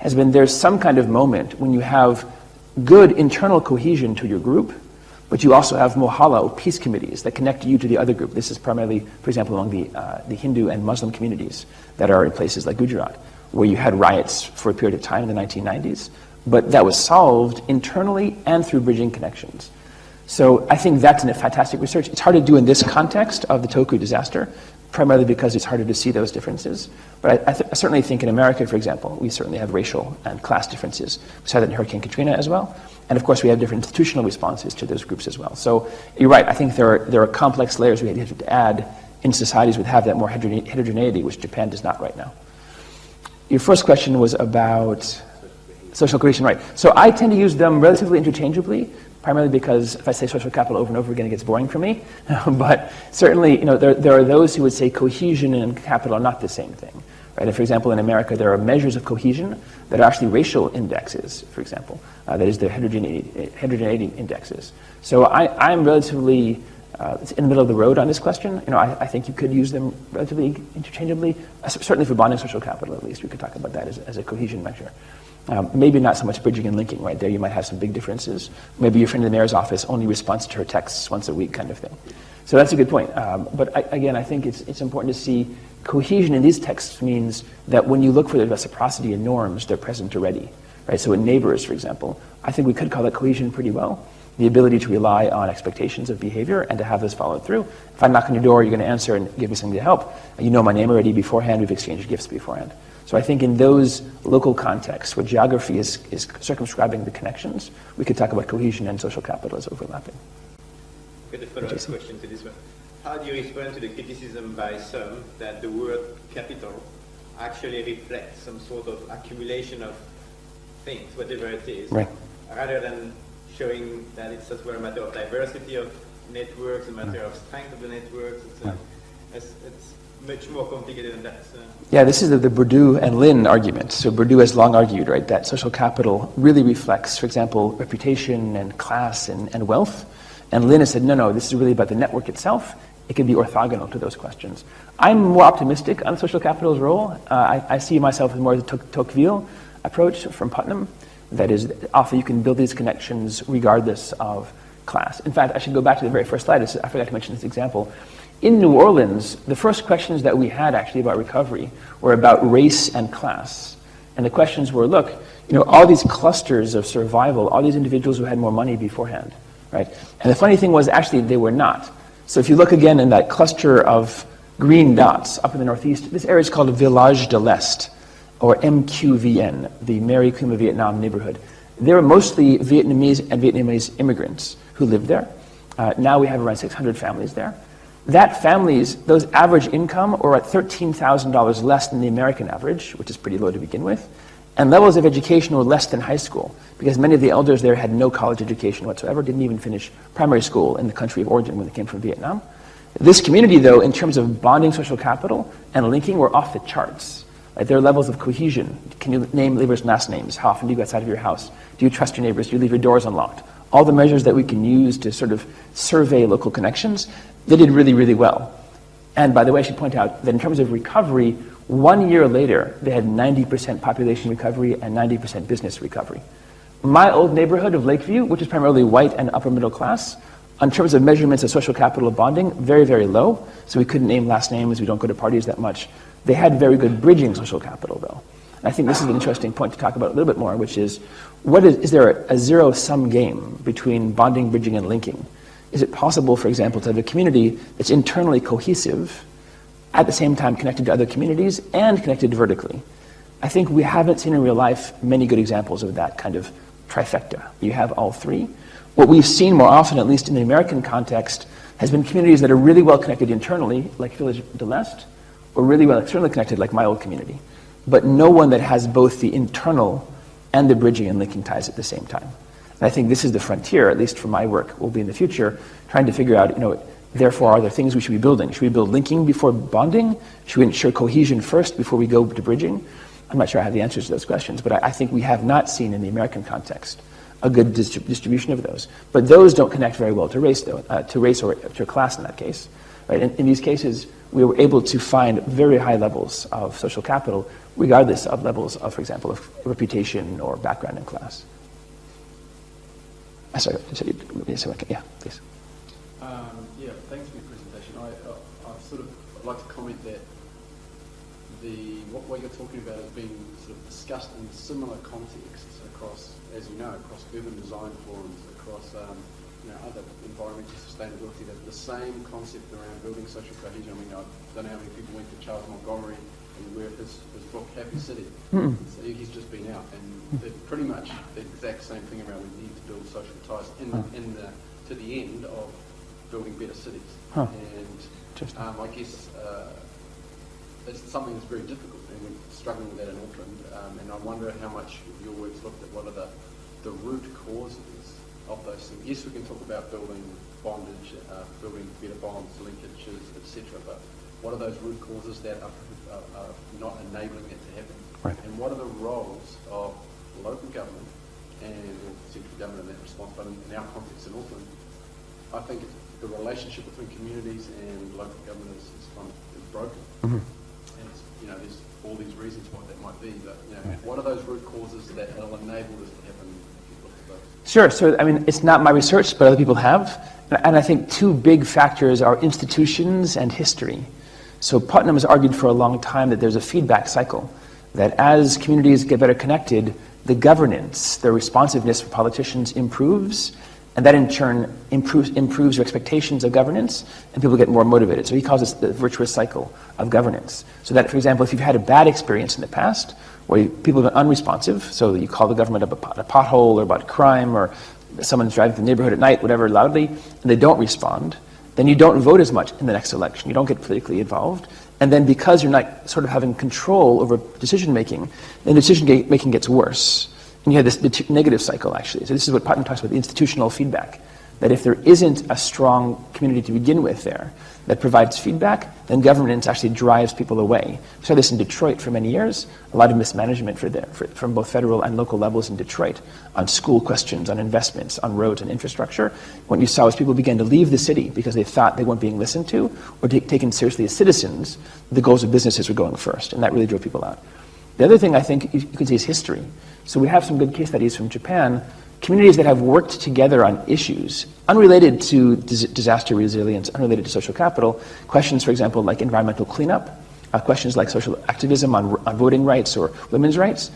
has been there's some kind of moment when you have good internal cohesion to your group, but you also have mohalla, or peace committees, that connect you to the other group. This is primarily, for example, among the Hindu and Muslim communities that are in places like Gujarat, where you had riots for a period of time in the 1990s, but that was solved internally and through bridging connections. So I think that's a fantastic research. It's hard to do in this context of the Toku disaster, primarily because it's harder to see those differences. But I certainly think in America, for example, we certainly have racial and class differences. We saw that in Hurricane Katrina as well. And of course, we have different institutional responses to those groups as well. So you're right. I think there are complex layers we have to add in societies that have that more heterogeneity, which Japan does not right now. Your first question was about social cohesion, right? So I tend to use them relatively interchangeably, primarily because if I say social capital over and over again, it gets boring for me. But certainly, there are those who would say cohesion and capital are not the same thing, right? And for example, in America, there are measures of cohesion that are actually racial indexes, for example. That is the heterogeneity indexes. So I'm relatively in the middle of the road on this question. I think you could use them relatively interchangeably. Certainly for bonding social capital, at least, we could talk about that as a cohesion measure. Maybe not so much bridging and linking, right? There you might have some big differences. Maybe your friend in the mayor's office only responds to her texts once a week kind of thing. So that's a good point. But again, I think it's important to see cohesion in these texts means that when you look for the reciprocity and norms, they're present already, right? So in neighbors, for example, I think we could call that cohesion pretty well. The ability to rely on expectations of behavior and to have this followed through. If I knock on your door, you're going to answer and give me something to help. You know my name already beforehand. We've exchanged gifts beforehand. So I think in those local contexts where geography is circumscribing the connections, we could talk about cohesion and social capital as overlapping. I've got a follow-up question to this one. How do you respond to the criticism by some that the word capital actually reflects some sort of accumulation of things, whatever it is, right, rather than showing that it's as well a matter of diversity of networks, a matter of strength of the networks? It's much more complicated than that. So. Yeah, this is the Bourdieu and Lin argument. So Bourdieu has long argued, right, that social capital really reflects, for example, reputation and class and wealth. And Lin has said, no, this is really about the network itself. It can be orthogonal to those questions. I'm more optimistic on social capital's role. I see myself as more the Tocqueville approach from Putnam. That is, often you can build these connections regardless of class. In fact, I should go back to the very first slide. I forgot to mention this example. In New Orleans, the first questions that we had actually about recovery were about race and class. And the questions were, look, all these clusters of survival, all these individuals who had more money beforehand, right? And the funny thing was, actually, they were not. So if you look again in that cluster of green dots up in the northeast, this area is called Village de l'Est, or MQVN, the Mary Queen of Vietnam neighborhood. They were mostly Vietnamese and Vietnamese immigrants who lived there. Now we have around 600 families there. That families, those average income are at $13,000 less than the American average, which is pretty low to begin with. And levels of education were less than high school, because many of the elders there had no college education whatsoever, didn't even finish primary school in the country of origin when they came from Vietnam. This community, though, in terms of bonding social capital and linking, were off the charts. Like, there are levels of cohesion. Can you name neighbors' last names? How often do you go outside of your house? Do you trust your neighbors? Do you leave your doors unlocked? All the measures that we can use to sort of survey local connections, they did really, really well. And by the way, I should point out that in terms of recovery, 1 year later, they had 90% population recovery and 90% business recovery. My old neighborhood of Lakeview, which is primarily white and upper middle class, in terms of measurements of social capital bonding, very, very low. So we couldn't name last names, we don't go to parties that much. They had very good bridging social capital, though. And I think this is an interesting point to talk about a little bit more, which is there a zero-sum game between bonding, bridging, and linking? Is it possible, for example, to have a community that's internally cohesive, at the same time connected to other communities and connected vertically? I think we haven't seen in real life many good examples of that kind of trifecta. You have all three. What we've seen more often, at least in the American context, has been communities that are really well connected internally, like Village de l'Est, or really well externally connected, like my old community, but no one that has both the internal and the bridging and linking ties at the same time. And I think this is the frontier, at least for my work, will be in the future, trying to figure out, therefore, are there things we should be building? Should we build linking before bonding? Should we ensure cohesion first before we go to bridging? I'm not sure I have the answers to those questions, but I think we have not seen in the American context a good distribution of those. But those don't connect very well to race, though, to race or to class in that case. Right? In these cases, we were able to find very high levels of social capital, regardless of levels of, for example, of reputation or background in class. Sorry, yeah, please. Yeah, thanks for your presentation. I'd like to comment that what you're talking about has been sort of discussed in similar contexts across, as you know, across urban design forums, across other environmental sustainability. That the same concept around building social cohesion. I mean, I don't know how many people went to Charles Montgomery and read his book Happy City. So he's just been out, and they're pretty much the exact same thing around we need to build social ties to the end of building better cities. And I guess it's something that's very difficult, and we're struggling with that in Auckland. And I wonder how much your work's looked at what are the root causes of those things. Yes, we can talk about building bondage, building better bonds, linkages, etc. But what are those root causes that are not enabling that to happen? Right. And what are the roles of local government and central government in that response? But in our context in Auckland, I think the relationship between communities and local government is broken. And there's all these reasons why that might be. But what are those root causes that will enable this to happen? Sure. So, I mean, it's not my research, but other people have. And I think two big factors are institutions and history. So Putnam has argued for a long time that there's a feedback cycle, that as communities get better connected, the governance, the responsiveness for politicians improves, and that in turn improves your expectations of governance, and people get more motivated. So he calls this the virtuous cycle of governance. So that, for example, if you've had a bad experience in the past, where people have been unresponsive, so you call the government up about a pothole or about crime, or someone's driving through the neighborhood at night, whatever, loudly, and they don't respond, then you don't vote as much in the next election. You don't get politically involved. And then because you're not sort of having control over decision-making, then decision-making gets worse. And you have this negative cycle, actually. So this is what Putnam talks about, the institutional feedback. That if there isn't a strong community to begin with there that provides feedback, then governance actually drives people away. We saw this in Detroit for many years, a lot of mismanagement from both federal and local levels in Detroit on school questions, on investments, on roads and infrastructure. What you saw was people began to leave the city because they thought they weren't being listened to or taken seriously as citizens. The goals of businesses were going first, and that really drove people out. The other thing I think you can see is history. So we have some good case studies from Japan, communities that have worked together on issues unrelated to disaster resilience, unrelated to social capital, questions, for example, like environmental cleanup, questions like social activism on voting rights or women's rights.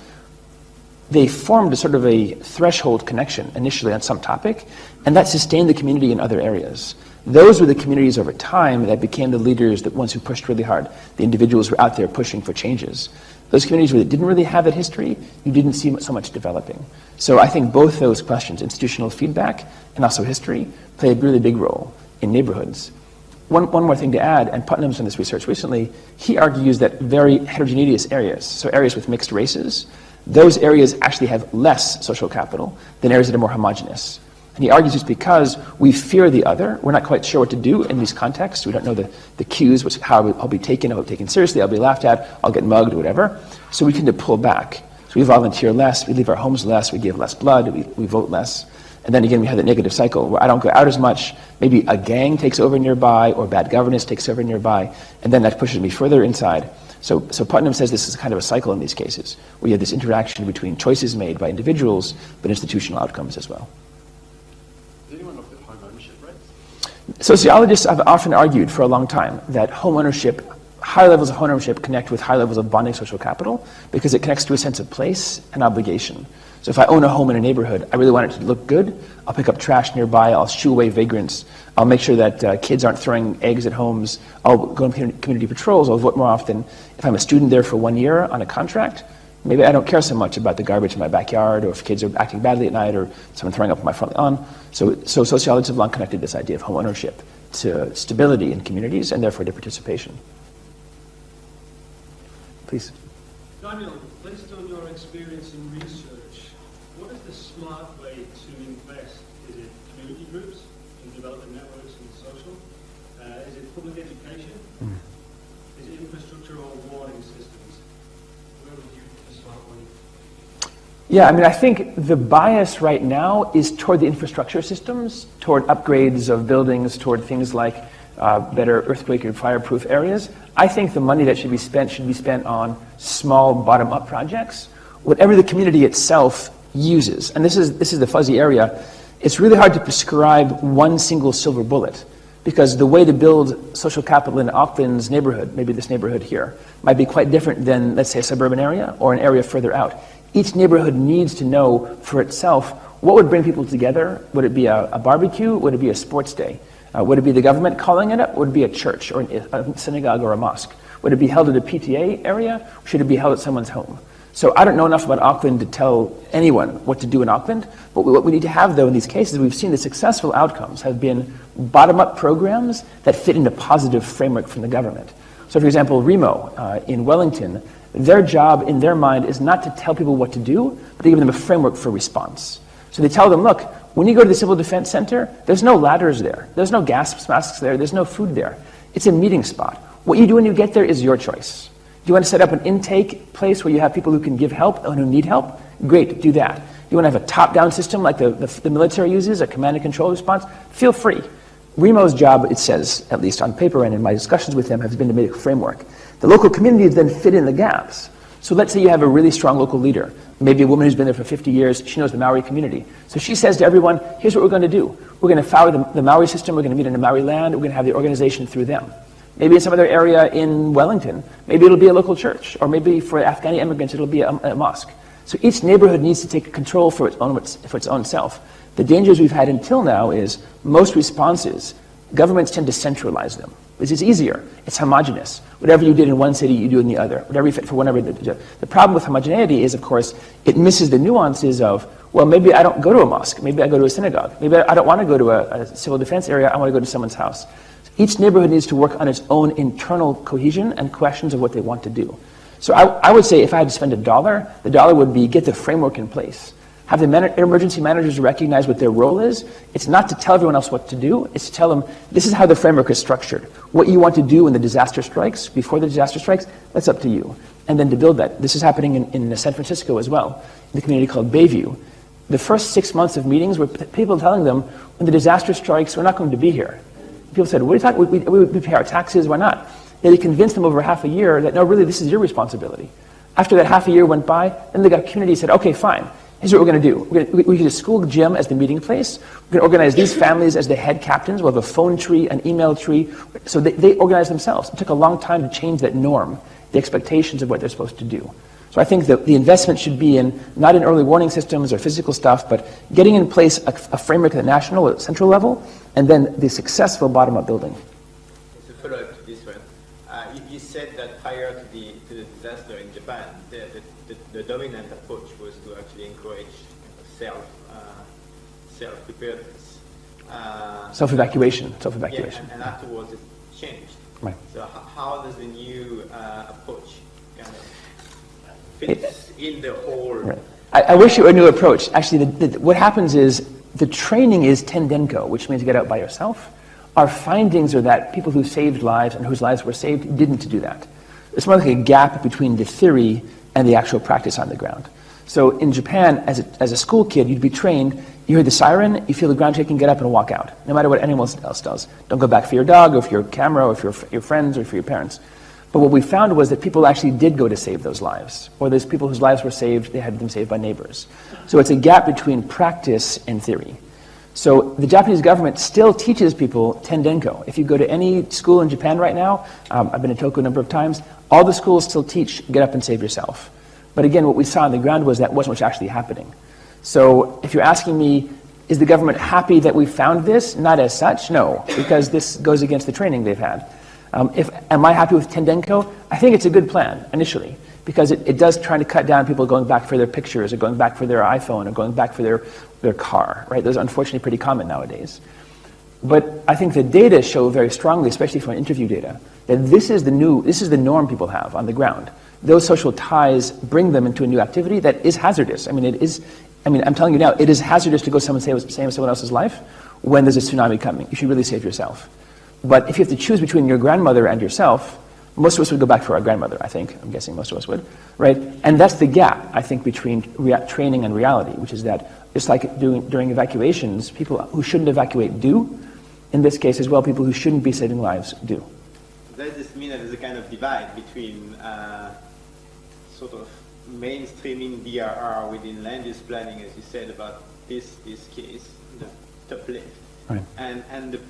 They formed a sort of a threshold connection initially on some topic, and that sustained the community in other areas. Those were the communities over time that became the leaders, the ones who pushed really hard. The individuals who were out there pushing for changes. Those communities that didn't really have that history, you didn't see so much developing. So I think both those questions, institutional feedback and also history, play a really big role in neighborhoods. One more thing to add, and Putnam's done this research recently, he argues that very heterogeneous areas, so areas with mixed races, those areas actually have less social capital than areas that are more homogeneous. And he argues it's because we fear the other. We're not quite sure what to do in these contexts. We don't know the cues, how I'll be taken, I'll be taken seriously, I'll be laughed at, I'll get mugged, or whatever. So we tend to pull back. So we volunteer less, we leave our homes less, we give less blood, we vote less. And then again, we have that negative cycle where I don't go out as much, maybe a gang takes over nearby, or bad governance takes over nearby, and then that pushes me further inside. So Putnam says this is kind of a cycle in these cases, where you have this interaction between choices made by individuals, but institutional outcomes as well. Does anyone look at home ownership rates? Sociologists have often argued for a long time that home ownership, high levels of home ownership connect with high levels of bonding social capital because it connects to a sense of place and obligation. So if I own a home in a neighborhood, I really want it to look good. I'll pick up trash nearby, I'll shoo away vagrants, I'll make sure that kids aren't throwing eggs at homes, I'll go on community patrols, I'll vote more often. If I'm a student there for 1 year on a contract, maybe I don't care so much about the garbage in my backyard, or if kids are acting badly at night, or someone throwing up on my front lawn. So sociologists have long connected this idea of home ownership to stability in communities, and therefore to participation. Please. Daniel, based on your experience in research, what is the smart way to invest? Is it community groups in developing networks and social? Is it public education? Is it infrastructure or warning systems? Where would you put the smart money? Yeah, I mean, I think the bias right now is toward the infrastructure systems, toward upgrades of buildings, toward things like better earthquake and fireproof areas. I think the money that should be spent on small bottom-up projects, whatever the community itself uses. And this is the fuzzy area. It's really hard to prescribe one single silver bullet, because the way to build social capital in Auckland's neighborhood, maybe this neighborhood here, might be quite different than, let's say, a suburban area or an area further out. Each neighborhood needs to know for itself what would bring people together. Would it be a barbecue? Would it be a sports day? Would it be the government calling it up? Would it be a church or a synagogue or a mosque? Would it be held at a PTA area? Or should it be held at someone's home? So I don't know enough about Auckland to tell anyone what to do in Auckland, but what we need to have, though, in these cases, we've seen the successful outcomes have been bottom-up programs that fit into positive framework from the government. So, for example, Remo in Wellington, their job in their mind is not to tell people what to do, but to give them a framework for response. So they tell them, look, when you go to the Civil Defense Center, there's no ladders there, there's no gas masks there, there's no food there. It's a meeting spot. What you do when you get there is your choice. Do you want to set up an intake place where you have people who can give help and who need help? Great, do that. You want to have a top-down system like the military uses, a command and control response? Feel free. Remo's job, it says, at least on paper and in my discussions with him, has been to make a framework. The local communities then fit in the gaps. So let's say you have a really strong local leader, maybe a woman who's been there for 50 years, she knows the Maori community. So she says to everyone, here's what we're going to do. We're going to follow the Maori system, we're going to meet in the Maori land, we're going to have the organization through them. Maybe in some other area in Wellington, maybe it'll be a local church, or maybe for Afghani immigrants it'll be a mosque. So each neighborhood needs to take control for its own self. The dangers we've had until now is most responses, governments tend to centralize them. This is easier. It's homogeneous. Whatever you did in one city, you do in the other. Whatever you fit for whatever. The problem with homogeneity is, of course, it misses the nuances of, well, maybe I don't go to a mosque. Maybe I go to a synagogue. Maybe I don't want to go to a civil defense area. I want to go to someone's house. Each neighborhood needs to work on its own internal cohesion and questions of what they want to do. So I would say if I had to spend $1, the dollar would be get the framework in place. Have the emergency managers recognize what their role is. It's not to tell everyone else what to do. It's to tell them, this is how the framework is structured. What you want to do when the disaster strikes, before the disaster strikes, that's up to you. And then to build that. This is happening in San Francisco as well, in the community called Bayview. The first 6 months of meetings were people telling them, when the disaster strikes, we're not going to be here. People said, what are you talking about? We pay our taxes, why not? They convinced them over half a year that, no, really, this is your responsibility. After that half a year went by, then the community said, okay, fine. Here's what we're going to do. We use a school gym as the meeting place. We're going to organize these families as the head captains. We'll have a phone tree, an email tree. So they organize themselves. It took a long time to change that norm, the expectations of what they're supposed to do. So I think that the investment should be in, not in early warning systems or physical stuff, but getting in place a framework at the national or central level, and then the successful bottom-up building. To follow up to this one, you said that prior to the disaster in Japan, the dominant approach was to actually encourage self-preparedness. Self-evacuation. Yeah, and afterwards it changed. Right. So how does the new approach kind of fit in the whole... Right. I wish it were a new approach. Actually, what happens is the training is tendenko, which means get out by yourself. Our findings are that people who saved lives and whose lives were saved didn't do that. It's more like a gap between the theory and the actual practice on the ground. So in Japan, as a school kid, you'd be trained, you hear the siren, you feel the ground shaking, get up and walk out, no matter what anyone else does. Don't go back for your dog or for your camera or for your friends or for your parents. But what we found was that people actually did go to save those lives, or there's people whose lives were saved, they had them saved by neighbors. So it's a gap between practice and theory. So the Japanese government still teaches people tendenko. If you go to any school in Japan right now, I've been to Tokyo a number of times, all the schools still teach get up and save yourself. But again, what we saw on the ground was that wasn't what's actually happening. So if you're asking me, is the government happy that we found this? Not as such, no, because this goes against the training they've had. Am I happy with tendenko? I think it's a good plan initially, because it does try to cut down people going back for their pictures or going back for their iPhone or going back for their car, right? Those are unfortunately pretty common nowadays. But I think the data show very strongly, especially from interview data, that this is the norm people have on the ground. Those social ties bring them into a new activity that is hazardous. I'm telling you now, it is hazardous to go save someone else's life when there's a tsunami coming. You should really save yourself. But if you have to choose between your grandmother and yourself, most of us would go back for our grandmother, I think. I'm guessing most of us would, right? And that's the gap, I think, between training and reality, which is that it's like during evacuations, people who shouldn't evacuate do. In this case as well, people who shouldn't be saving lives do. Does this mean that there's a kind of divide between sort of mainstreaming DRR within land use planning, as you said, about this case, the top left, right, and the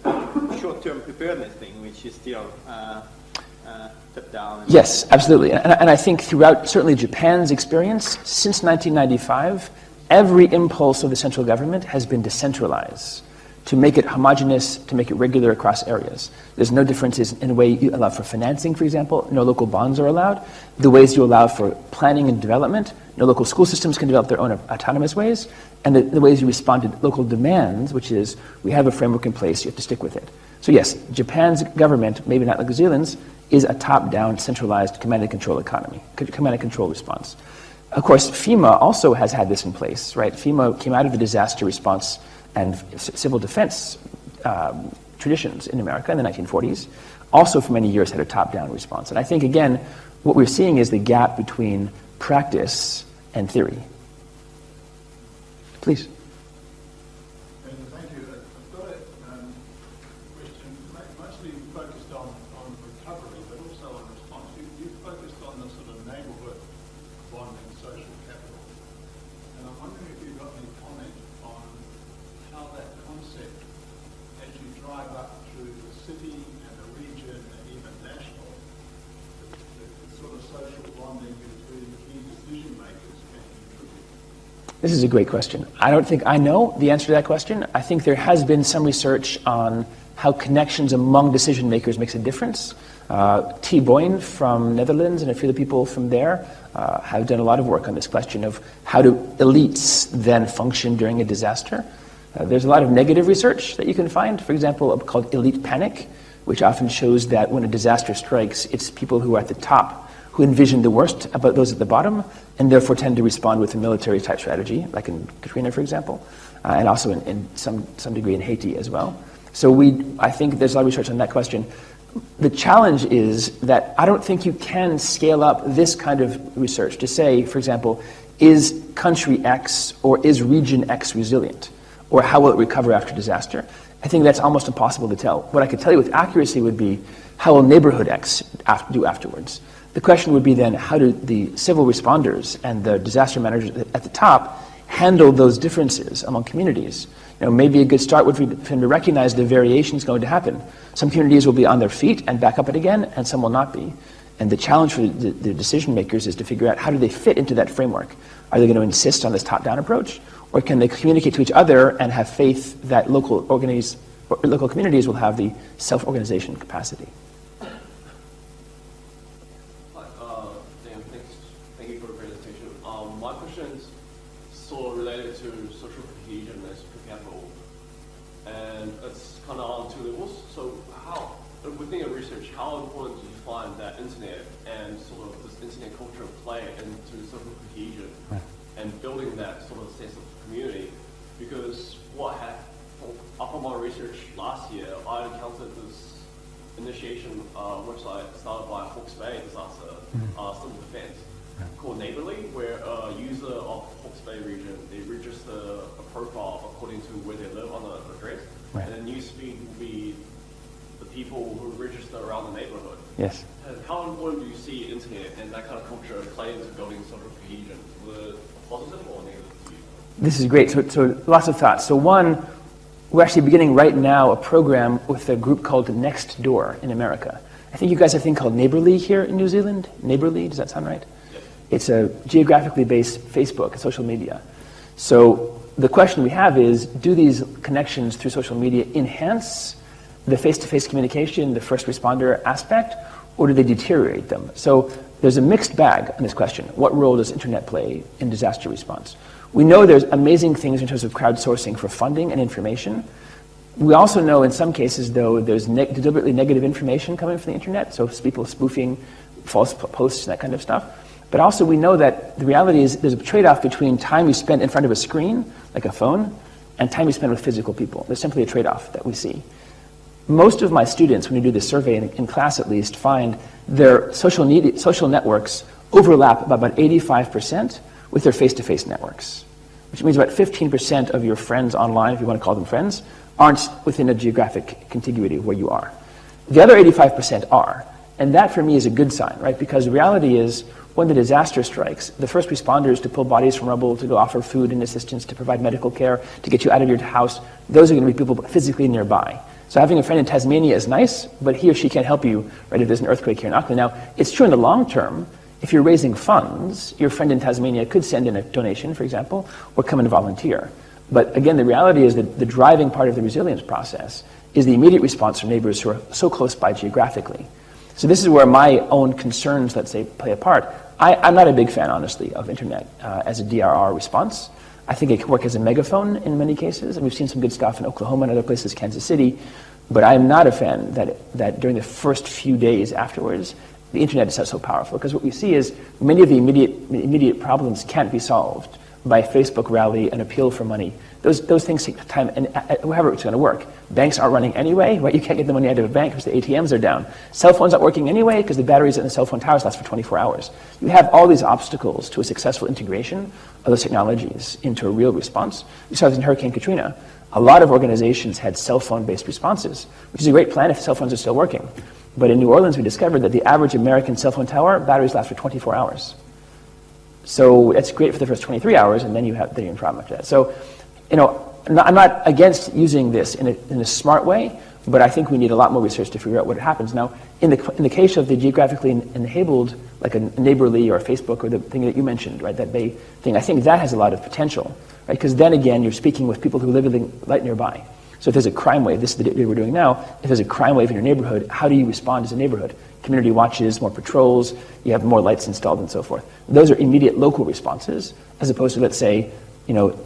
short-term preparedness thing, which is still top down? Yes, absolutely. And I think throughout, certainly Japan's experience, since 1995, every impulse of the central government has been decentralized, to make it homogeneous, to make it regular across areas. There's no differences in the way you allow for financing, for example. No local bonds are allowed. The ways you allow for planning and development. No local school systems can develop their own autonomous ways. And the ways you respond to local demands, which is, we have a framework in place, you have to stick with it. So yes, Japan's government, maybe not like New Zealand's, is a top-down, centralized command and control economy, command and control response. Of course, FEMA also has had this in place, right? FEMA came out of the disaster response and civil defense traditions in America in the 1940s, also for many years had a top-down response. And I think, again, what we're seeing is the gap between practice and theory. Please. Thank you. I've got a question mostly focused on recovery, but also on response. You've focused on the sort of neighbourhood bonding social capital. And I'm wondering if you've got any comment on how that concept, as you drive up through the city and the region and even national, the sort of social bonding between key decision makers can contribute. This is a great question. I don't think I know the answer to that question. I think there has been some research on how connections among decision makers makes a difference. T. Boyne from Netherlands and a few of the people from there have done a lot of work on this question of how do elites then function during a disaster. There's a lot of negative research that you can find, for example, called elite panic, which often shows that when a disaster strikes, it's people who are at the top who envision the worst about those at the bottom, and therefore tend to respond with a military-type strategy, like in Katrina, for example, and also in some degree in Haiti as well. So I think there's a lot of research on that question. The challenge is that I don't think you can scale up this kind of research to say, for example, is country X or is region X resilient? Or how will it recover after disaster? I think that's almost impossible to tell. What I could tell you with accuracy would be, how will neighborhood X do afterwards? The question would be then, how do the civil responders and the disaster managers at the top handle those differences among communities? Maybe a good start would be for them to recognize the variations going to happen. Some communities will be on their feet and back up it again, and some will not be. And the challenge for the decision makers is to figure out how do they fit into that framework. Are they going to insist on this top-down approach, or can they communicate to each other and have faith that local communities will have the self-organization capacity? Thank you for the presentation. My question is sort of related to social cohesion as capital, and it's kind of on two levels. So within your research, how important do you find that internet and sort of this internet culture play into social cohesion and building that sort of sense of community? Because after my research last year, I encountered this initiation website started by Hawke's Bay disaster civil defense called Neighborly, where a user of Hawke's Bay region, they register a profile according to where they live on the address, and the newsfeed will be the people who register around the neighborhood. Yes. And how important do you see internet and that kind of culture play into building social cohesion? Was it positive or negative to you? This is great. So lots of thoughts. So one, we're actually beginning right now a program with a group called Next Door in America. I think you guys have a thing called Neighborly here in New Zealand. Neighborly, does that sound right? Yes. It's a geographically based Facebook, social media. So the question we have is, do these connections through social media enhance the face-to-face communication, the first responder aspect, or do they deteriorate them? So there's a mixed bag on this question. What role does internet play in disaster response? We know there's amazing things in terms of crowdsourcing for funding and information. We also know in some cases, though, there's deliberately negative information coming from the internet, so people spoofing false posts and that kind of stuff. But also we know that the reality is there's a trade-off between time you spend in front of a screen, like a phone, and time you spend with physical people. There's simply a trade-off that we see. Most of my students, when we do this survey, in class at least, find their social networks overlap by about 85% with their face-to-face networks, which means about 15% of your friends online, if you want to call them friends, aren't within a geographic contiguity where you are. The other 85% are, and that for me is a good sign, right? Because the reality is, when the disaster strikes, the first responders to pull bodies from rubble, to go offer food and assistance, to provide medical care, to get you out of your house, those are going to be people physically nearby. So having a friend in Tasmania is nice, but he or she can't help you, right, if there's an earthquake here in Auckland. Now, it's true in the long term. If you're raising funds, your friend in Tasmania could send in a donation, for example, or come and volunteer. But again, the reality is that the driving part of the resilience process is the immediate response from neighbors who are so close by geographically. So this is where my own concerns, let's say, play a part. I'm not a big fan, honestly, of internet as a DRR response. I think it can work as a megaphone in many cases, and we've seen some good stuff in Oklahoma and other places, Kansas City, but I'm not a fan that during the first few days afterwards, the internet is so powerful, because what we see is many of the immediate problems can't be solved by a Facebook rally, an appeal for money. Those things take time, and however it's going to work. Banks aren't running anyway, right? You can't get the money out of a bank because the ATMs are down. Cell phones aren't working anyway because the batteries in the cell phone towers last for 24 hours. You have all these obstacles to a successful integration of those technologies into a real response. We saw this in Hurricane Katrina. A lot of organizations had cell phone-based responses, which is a great plan if cell phones are still working. But in New Orleans, we discovered that the average American cell phone tower batteries last for 24 hours. So that's great for the first 23 hours, and then you're in problem after that. So, I'm not against using this in a smart way, but I think we need a lot more research to figure out what happens. Now, in the case of the geographically enabled, like a Neighborly or a Facebook or the thing that you mentioned, right, that Bay thing, I think that has a lot of potential, right? Because then again, you're speaking with people who live right nearby. So if there's a crime wave, this is the day we're doing now, if there's a crime wave in your neighborhood, how do you respond as a neighborhood? Community watches, more patrols, you have more lights installed and so forth. Those are immediate local responses, as opposed to, let's say,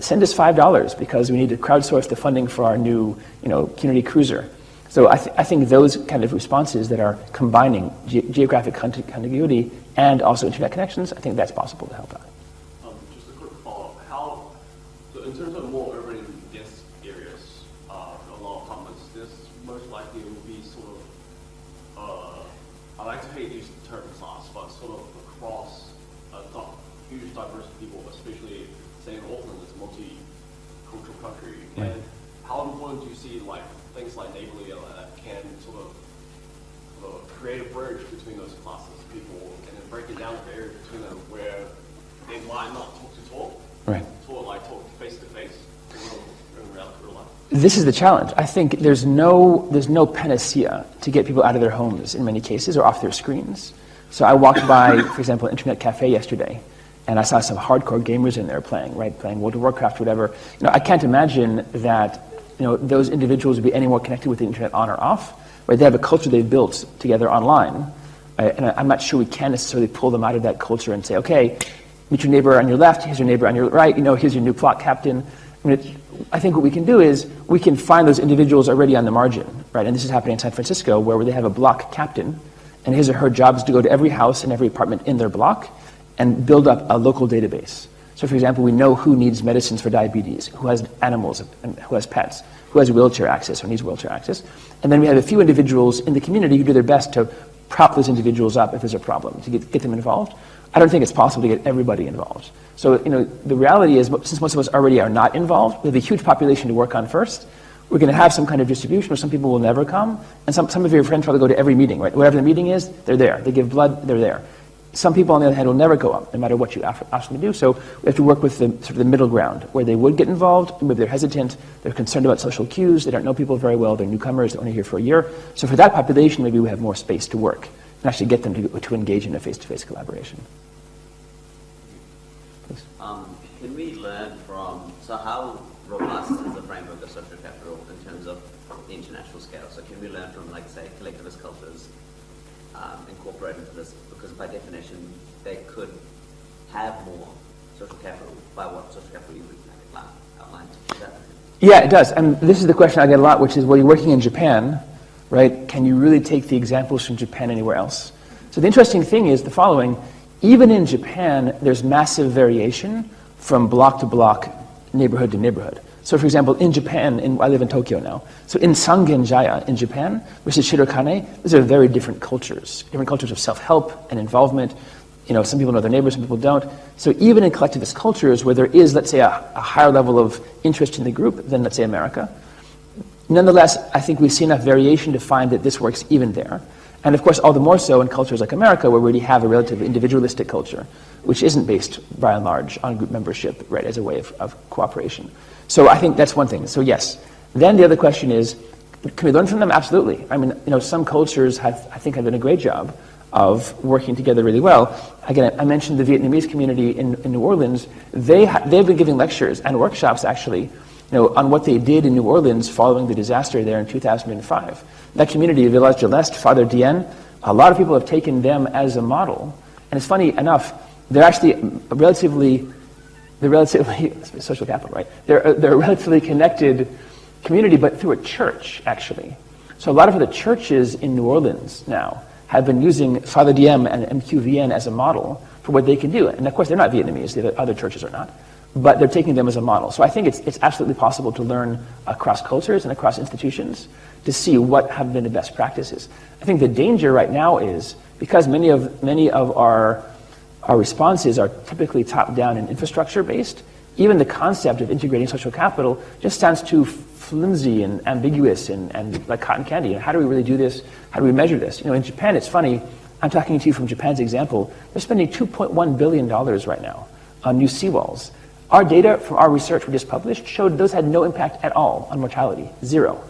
send us $5 because we need to crowdsource the funding for our new, community cruiser. So I think those kind of responses that are combining geographic contiguity and also internet connections, I think that's possible to help out. Just a quick follow-up. So in terms of more urban dense areas, a lot of comments, this most likely will be sort of, I like to hate these term class, but sort of across a huge diverse people, especially say in Auckland, it's a multicultural country. Right. And how important do you see things like Neighborly that can sort of create a bridge between those classes of people and then break it down the barrier between them where they might not talk, right? Talk face to face in real life. This is the challenge. I think there's no panacea to get people out of their homes in many cases or off their screens. So I walked by, for example, an internet cafe yesterday, and I saw some hardcore gamers in there playing World of Warcraft, whatever. I can't imagine that those individuals would be any more connected with the internet on or off. Right? They have a culture they've built together online, and I'm not sure we can necessarily pull them out of that culture and say, okay, meet your neighbor on your left, here's your neighbor on your right, here's your new plot captain. I think what we can do is we can find those individuals already on the margin, right? And this is happening in San Francisco, where they have a block captain, and his or her job is to go to every house and every apartment in their block and build up a local database. So for example, we know who needs medicines for diabetes, who has animals, and who has pets, who has wheelchair access or needs wheelchair access. And then we have a few individuals in the community who do their best to prop those individuals up if there's a problem, to get them involved. I don't think it's possible to get everybody involved. So, the reality is, since most of us already are not involved, we have a huge population to work on first. We're going to have some kind of distribution where some people will never come, and some of your friends probably go to every meeting, right? Whatever the meeting is, they're there. They give blood, they're there. Some people, on the other hand, will never go up, no matter what you ask them to do. So we have to work with the middle ground, where they would get involved, maybe they're hesitant, they're concerned about social cues, they don't know people very well, they're newcomers, they're only here for a year. So for that population, maybe we have more space to work and actually get them to engage in a face-to-face collaboration. Please. Can we learn from, so how robust is the framework of social capital in terms of the international scale? So can we learn from, like, say, collectivist cultures incorporated into this? Because by definition, they could have more social capital by what social capital you would outline. Yeah, it does. And this is the question I get a lot, which is, well, you're working in Japan, right? Can you really take the examples from Japan anywhere else? So the interesting thing is the following. Even in Japan, there's massive variation from block to block, neighborhood to neighborhood. So for example, in Japan, I live in Tokyo now, so in Sangenjaya in Japan versus Shirokane, these are very different cultures of self-help and involvement. Some people know their neighbors, some people don't. So even in collectivist cultures where there is, let's say, a higher level of interest in the group than, let's say, America, nonetheless, I think we see enough variation to find that this works even there. And of course, all the more so in cultures like America, where we already have a relatively individualistic culture, which isn't based, by and large, on group membership, right, as a way of cooperation. So I think that's one thing. So yes. Then the other question is, can we learn from them? Absolutely. I mean, some cultures have done a great job of working together really well. Again, I mentioned the Vietnamese community in New Orleans. They've been giving lectures and workshops, actually, on what they did in New Orleans following the disaster there in 2005. That community, Village de l'Est, Father Dien, a lot of people have taken them as a model. And it's funny enough, they're actually relatively social capital, right? They're a relatively connected community, but through a church, actually. So a lot of the churches in New Orleans now have been using Father Diem and MQVN as a model for what they can do. And of course, they're not Vietnamese, the other churches are not, but they're taking them as a model. So I think it's absolutely possible to learn across cultures and across institutions to see what have been the best practices. I think the danger right now is, because many of our responses are typically top-down and infrastructure-based, even the concept of integrating social capital just sounds too flimsy and ambiguous and like cotton candy. How do we really do this? How do we measure this? In Japan, it's funny. I'm talking to you from Japan's example. They're spending $2.1 billion right now on new seawalls. Our data from our research we just published showed those had no impact at all on mortality. Zero.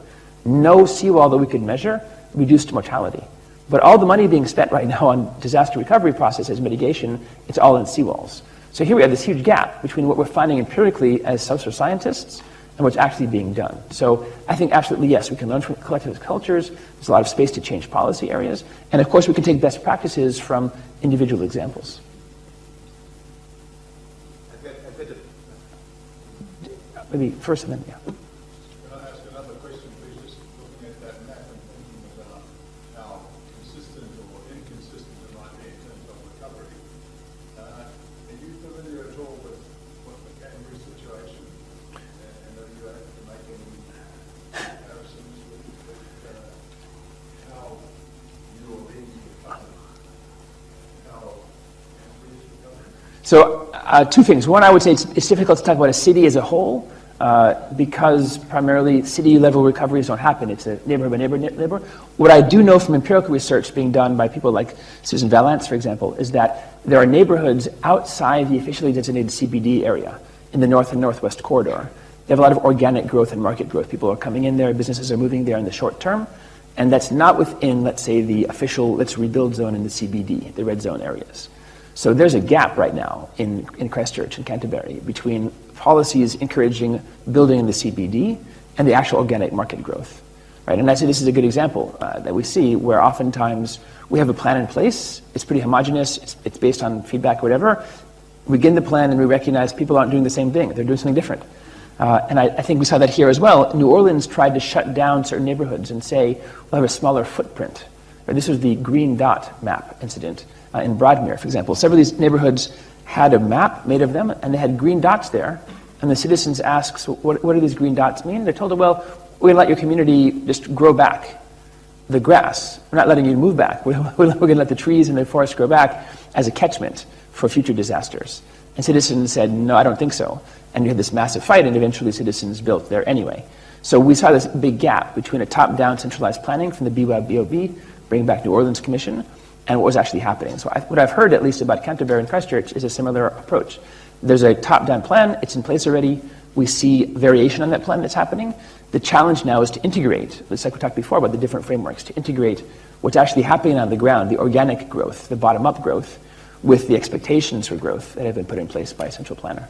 No seawall that we could measure reduced mortality. But all the money being spent right now on disaster recovery processes, mitigation, it's all in seawalls. So here we have this huge gap between what we're finding empirically as social scientists and what's actually being done. So I think absolutely yes, we can learn from collectivist cultures. There's a lot of space to change policy areas. And of course, we can take best practices from individual examples. Maybe first and then, yeah. Can I ask another question, please? Just looking at that map and thinking about how consistent or inconsistent it might be in terms of recovery. Are you familiar at all with what the Cambridge situation? And are you able to make any comparisons with how your leads recovered? How Cambridge recovered? So two things. One, I would say it's difficult to talk about a city as a whole. Because primarily city-level recoveries don't happen. It's a neighborhood by neighborhood. What I do know from empirical research being done by people like Susan Valance, for example, is that there are neighborhoods outside the officially designated CBD area in the north and northwest corridor. They have a lot of organic growth and market growth. People are coming in there, businesses are moving there in the short term, and that's not within, let's say, the official let's rebuild zone in the CBD, the red zone areas. So there's a gap right now in Christchurch and Canterbury between policies encouraging building in the CBD and the actual organic market growth, right? And I say this is a good example that we see where oftentimes we have a plan in place, it's pretty homogeneous, it's based on feedback or whatever. We get in the plan and we recognize people aren't doing the same thing, they're doing something different. And I think we saw that here as well. New Orleans tried to shut down certain neighborhoods and say, we'll have a smaller footprint. Right? This was the green dot map incident in Broadmere, for example. Several of these neighborhoods had a map made of them, and they had green dots there. And the citizens asked, so what do these green dots mean? They're told, well, we're going to let your community just grow back the grass. We're not letting you move back. We're going to let the trees and the forest grow back as a catchment for future disasters. And citizens said, no, I don't think so. And you had this massive fight, and eventually citizens built there anyway. So we saw this big gap between a top-down centralized planning from the BYOB, Bring Back New Orleans Commission, and what was actually happening. So what I've heard, at least about Canterbury and Christchurch, is a similar approach. There's a top-down plan, it's in place already, we see variation on that plan that's happening. The challenge now is to integrate, just like we talked before about the different frameworks, to integrate what's actually happening on the ground, the organic growth, the bottom-up growth, with the expectations for growth that have been put in place by a central planner.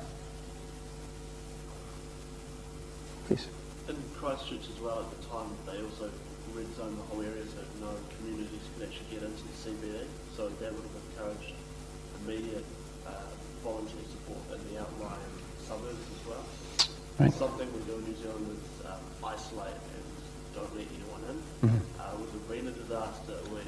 Please. In Christchurch as well, at the time, they also red zoned the whole area so no communities could actually get into the CBD. So that would have encouraged immediate volunteer support in the outlying suburbs as well. Right. Something we do in New Zealand is isolate and don't let anyone in. With the Rena disaster, we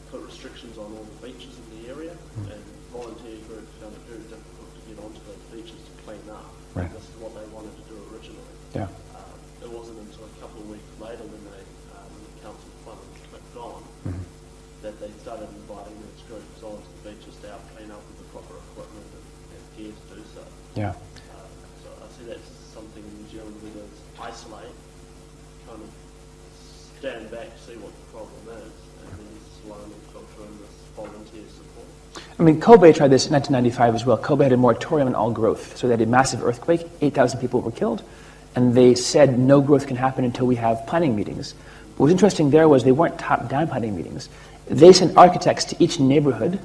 put restrictions on all the beaches in the area, and volunteer groups found it very difficult to get onto those beaches to clean up. Right. This is what they wanted to do originally. Yeah. It wasn't until a couple of weeks later when they, the council funding clicked on, that they started inviting these groups onto the beaches to help clean up with the proper equipment and gear to do so. Yeah. So I see that's something in New Zealand where there's isolate, kind of stand back, see what the problem is, and then slowly filter in this volunteer support. I mean, Kobe tried this in 1995 as well. Kobe had a moratorium on all growth. So they had a massive earthquake, 8,000 people were killed, and they said no growth can happen until we have planning meetings. What was interesting there was they weren't top-down planning meetings. They sent architects to each neighborhood,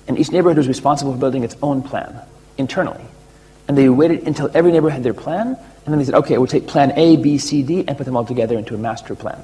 and each neighborhood was responsible for building its own plan internally. And they waited until every neighborhood had their plan, and then they said, okay, we'll take plan A, B, C, D, and put them all together into a master plan.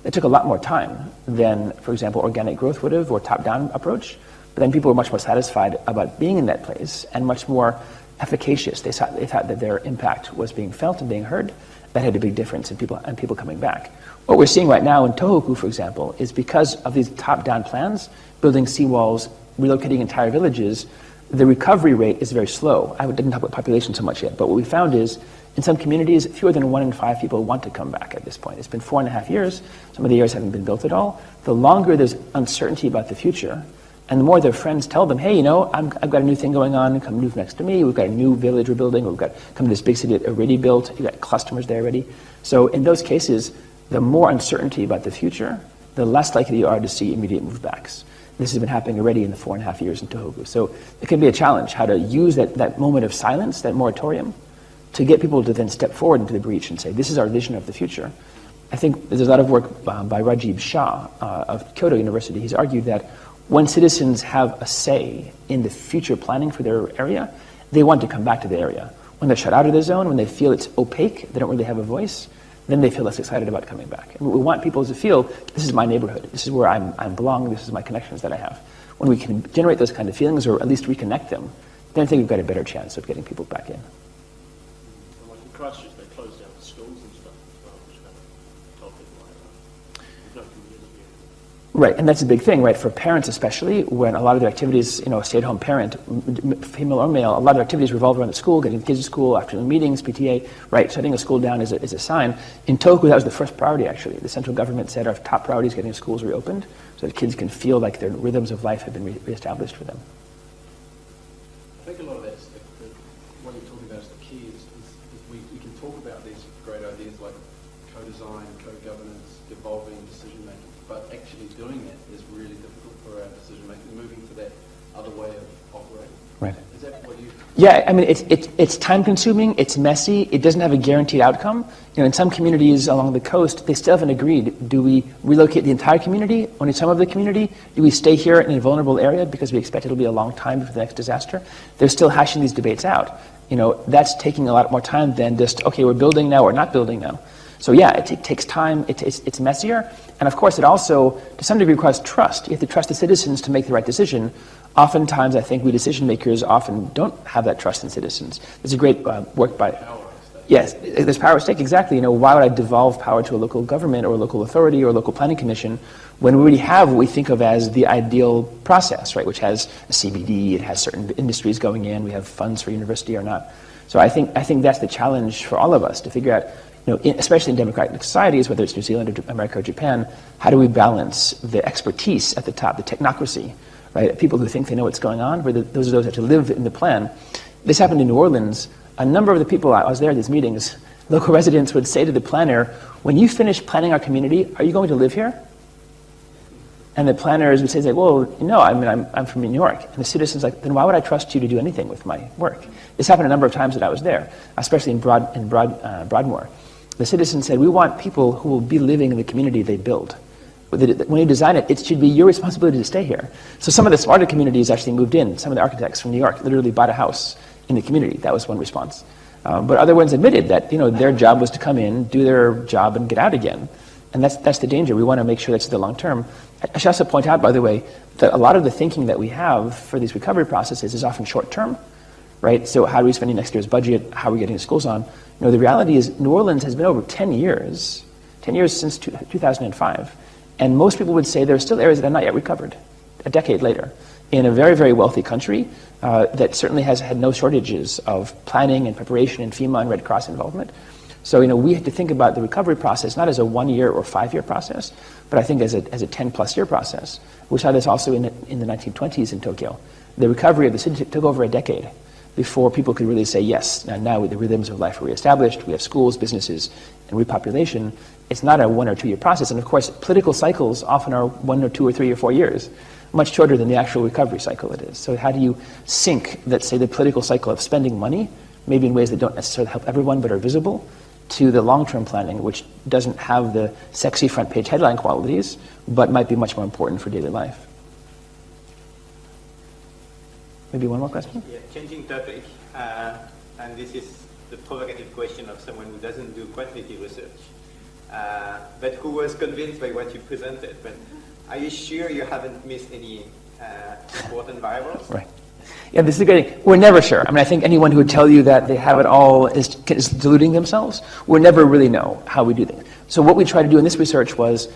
It took a lot more time than, for example, organic growth would have, or top-down approach, but then people were much more satisfied about being in that place and much more efficacious. They thought that their impact was being felt and being heard. That had a big difference in people coming back. What we're seeing right now in Tohoku, for example, is because of these top-down plans, building seawalls, relocating entire villages, the recovery rate is very slow. I didn't talk about population so much yet, but what we found is in some communities, fewer than 1 in 5 people want to come back at this point. It's been 4.5 years. Some of the areas haven't been built at all. The longer there's uncertainty about the future, and the more their friends tell them, hey, you know, I've got a new thing going on, come move next to me, we've got a new village we're building, we've got come to this big city already built, you've got customers there already. So in those cases, the more uncertainty about the future, the less likely you are to see immediate movebacks. This has been happening already in the 4.5 years in Tohoku. So it can be a challenge how to use that moment of silence, that moratorium, to get people to then step forward into the breach and say, this is our vision of the future. I think there's a lot of work by Rajiv Shah of Kyoto University. He's argued that when citizens have a say in the future planning for their area, they want to come back to the area. When they're shut out of the zone, when they feel it's opaque, they don't really have a voice, then they feel less excited about coming back. And we want people to feel, this is my neighborhood, this is where I belong, this is my connections that I have. When we can generate those kind of feelings, or at least reconnect them, then I think we've got a better chance of getting people back in. Like in Christchurch, they closed down the schools and stuff as well, which kind of told people like, there's no community. Right, and that's a big thing, right? For parents especially, when a lot of their activities, you know, a stay-at-home parent, female or male, a lot of activities revolve around the school, getting kids to school, afternoon meetings, PTA, right? Shutting a school down is a sign. In Tohoku, that was the first priority, actually. The central government said our top priority is getting schools reopened so that kids can feel like their rhythms of life have been reestablished for them. I think a lot of that's what you're talking about is the key is we can talk about these great ideas like co-design, co-governance, evolving decision making, but actually doing it is really difficult for our decision making, moving to that other way of operating. Right. Is that what you... Yeah, I mean, it's time consuming, it's messy, it doesn't have a guaranteed outcome. You know, in some communities along the coast, they still haven't agreed. Do we relocate the entire community, only some of the community? Do we stay here in a vulnerable area because we expect it'll be a long time before the next disaster? They're still hashing these debates out. You know, that's taking a lot more time than just, okay, we're building now, we're not building now. So yeah, it takes time, it's messier, and of course it also, to some degree, requires trust. You have to trust the citizens to make the right decision. Oftentimes, I think we decision makers often don't have that trust in citizens. There's a great work by... Yes, there's power at stake, exactly. You know, why would I devolve power to a local government or a local authority or a local planning commission when we already have what we think of as the ideal process, right, which has a CBD, it has certain industries going in, we have funds for university or not. So I think that's the challenge for all of us, to figure out, you know, especially in democratic societies, whether it's New Zealand or America or Japan, how do we balance the expertise at the top, the technocracy, right? People who think they know what's going on, those are those that have to live in the plan. This happened in New Orleans. A number of the people, I was there at these meetings, local residents would say to the planner, when you finish planning our community, are you going to live here? And the planners would say, well, no, I mean, I'm from New York. And the citizens like, then why would I trust you to do anything with my work? This happened a number of times that I was there, especially in Broadmoor. The citizens said, we want people who will be living in the community they build. When you design it, it should be your responsibility to stay here. So some of the smarter communities actually moved in. Some of the architects from New York literally bought a house in the community. That was one response. But other ones admitted that, you know, their job was to come in, do their job, and get out again. And that's the danger. We want to make sure that's the long term. I should also point out, by the way, that a lot of the thinking that we have for these recovery processes is often short term, right? So how are we spending next year's budget? How are we getting the schools on? You know, the reality is New Orleans has been over 10 years since 2005. And most people would say there are still areas that are not yet recovered, a decade later, in a very, very wealthy country that certainly has had no shortages of planning and preparation and FEMA and Red Cross involvement. So, you know, we have to think about the recovery process not as a 1 year or 5 year process, but I think as a 10+ year process. We saw this also in the 1920s in Tokyo. The recovery of the city took over a decade before people could really say, yes, now the rhythms of life are reestablished, we have schools, businesses, and repopulation. It's not a 1 or 2 year process. And of course, political cycles often are 1 or 2 or 3 or 4 years, much shorter than the actual recovery cycle it is. So how do you sync, let's say, the political cycle of spending money, maybe in ways that don't necessarily help everyone but are visible, to the long-term planning, which doesn't have the sexy front-page headline qualities, but might be much more important for daily life. Maybe one more question? Yeah, changing topic, and this is the provocative question of someone who doesn't do quantitative research, but who was convinced by what you presented. But are you sure you haven't missed any important variables? Right. Yeah, this is a great thing. We're never sure. I mean, I think anyone who would tell you that they have it all is deluding themselves. We'll never really know how we do things. So what we try to do in this research was,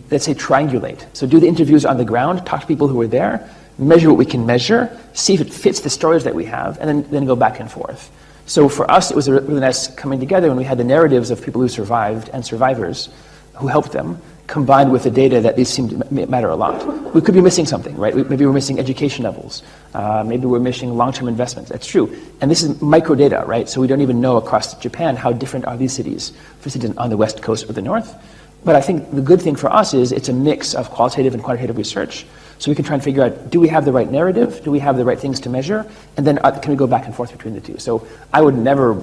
let's say, triangulate. So do the interviews on the ground, talk to people who were there, measure what we can measure, see if it fits the stories that we have, and then go back and forth. So for us, it was really nice coming together when we had the narratives of people who survived and survivors who helped them, combined with the data that these seem to matter a lot. We could be missing something, right? Maybe we're missing education levels. Maybe we're missing long-term investments. That's true. And this is micro data, right? So we don't even know across Japan how different are these cities, for instance, on the west coast or the north. But I think the good thing for us is it's a mix of qualitative and quantitative research. So we can try and figure out, do we have the right narrative? Do we have the right things to measure? And then can we go back and forth between the two? So I would never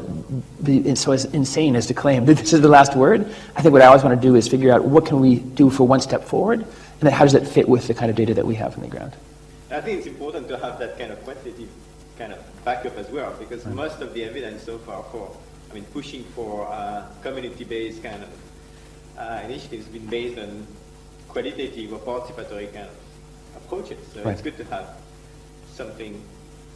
be so as insane as to claim that this is the last word. I think what I always want to do is figure out what can we do for one step forward, and then how does that fit with the kind of data that we have on the ground? I think it's important to have that kind of quantitative kind of backup as well, because most of the evidence so far pushing for community-based kind of initiatives has been based on qualitative or participatory kind of approaches. So it's good to have something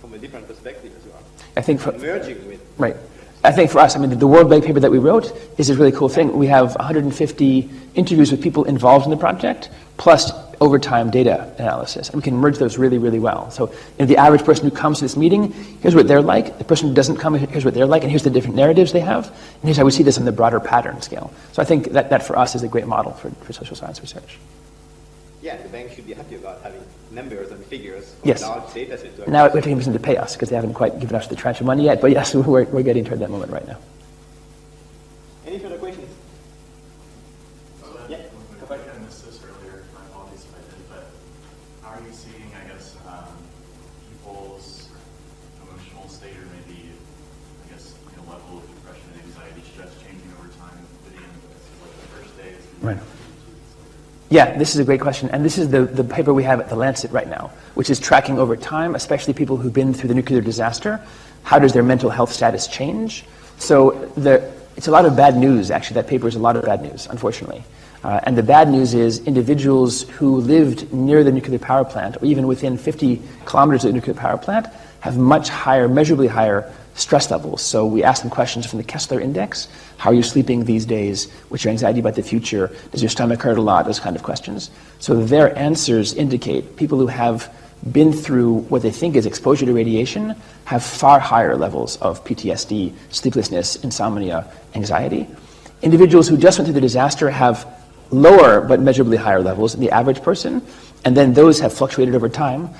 from a different perspective as well. I think merging with. Right. I think for us, I mean, the World Bank paper that we wrote is a really cool thing. We have 150 interviews with people involved in the project, plus overtime data analysis. And we can merge those really, really well. So the average person who comes to this meeting, here's what they're like. The person who doesn't come, here's what they're like. And here's the different narratives they have. And here's how we see this on the broader pattern scale. So I think that for us is a great model for social science research. Yeah, the bank should be happy about having numbers and figures for yes. large data sets. Now we're taking them to pay us because they haven't quite given us the tranche of money yet. But yes, we're getting toward that moment right now. Any further questions? Yeah. If I kind of missed this earlier, my apologies if I did, but how are you seeing, I guess, people's emotional state or maybe, I guess, level of depression and anxiety stress changing over time within like the first days? Right. Yeah, this is a great question. And this is the paper we have at the Lancet right now, which is tracking over time, especially people who've been through the nuclear disaster. How does their mental health status change? So it's a lot of bad news, actually. That paper is a lot of bad news, unfortunately. And the bad news is individuals who lived near the nuclear power plant, or even within 50 kilometers of the nuclear power plant, have much higher, measurably higher stress levels. So we asked them questions from the Kessler Index. How are you sleeping these days? What's your anxiety about the future? Does your stomach hurt a lot? Those kind of questions. So their answers indicate people who have been through what they think is exposure to radiation have far higher levels of PTSD, sleeplessness, insomnia, anxiety. Individuals who just went through the disaster have lower but measurably higher levels than the average person, and then those have fluctuated over time.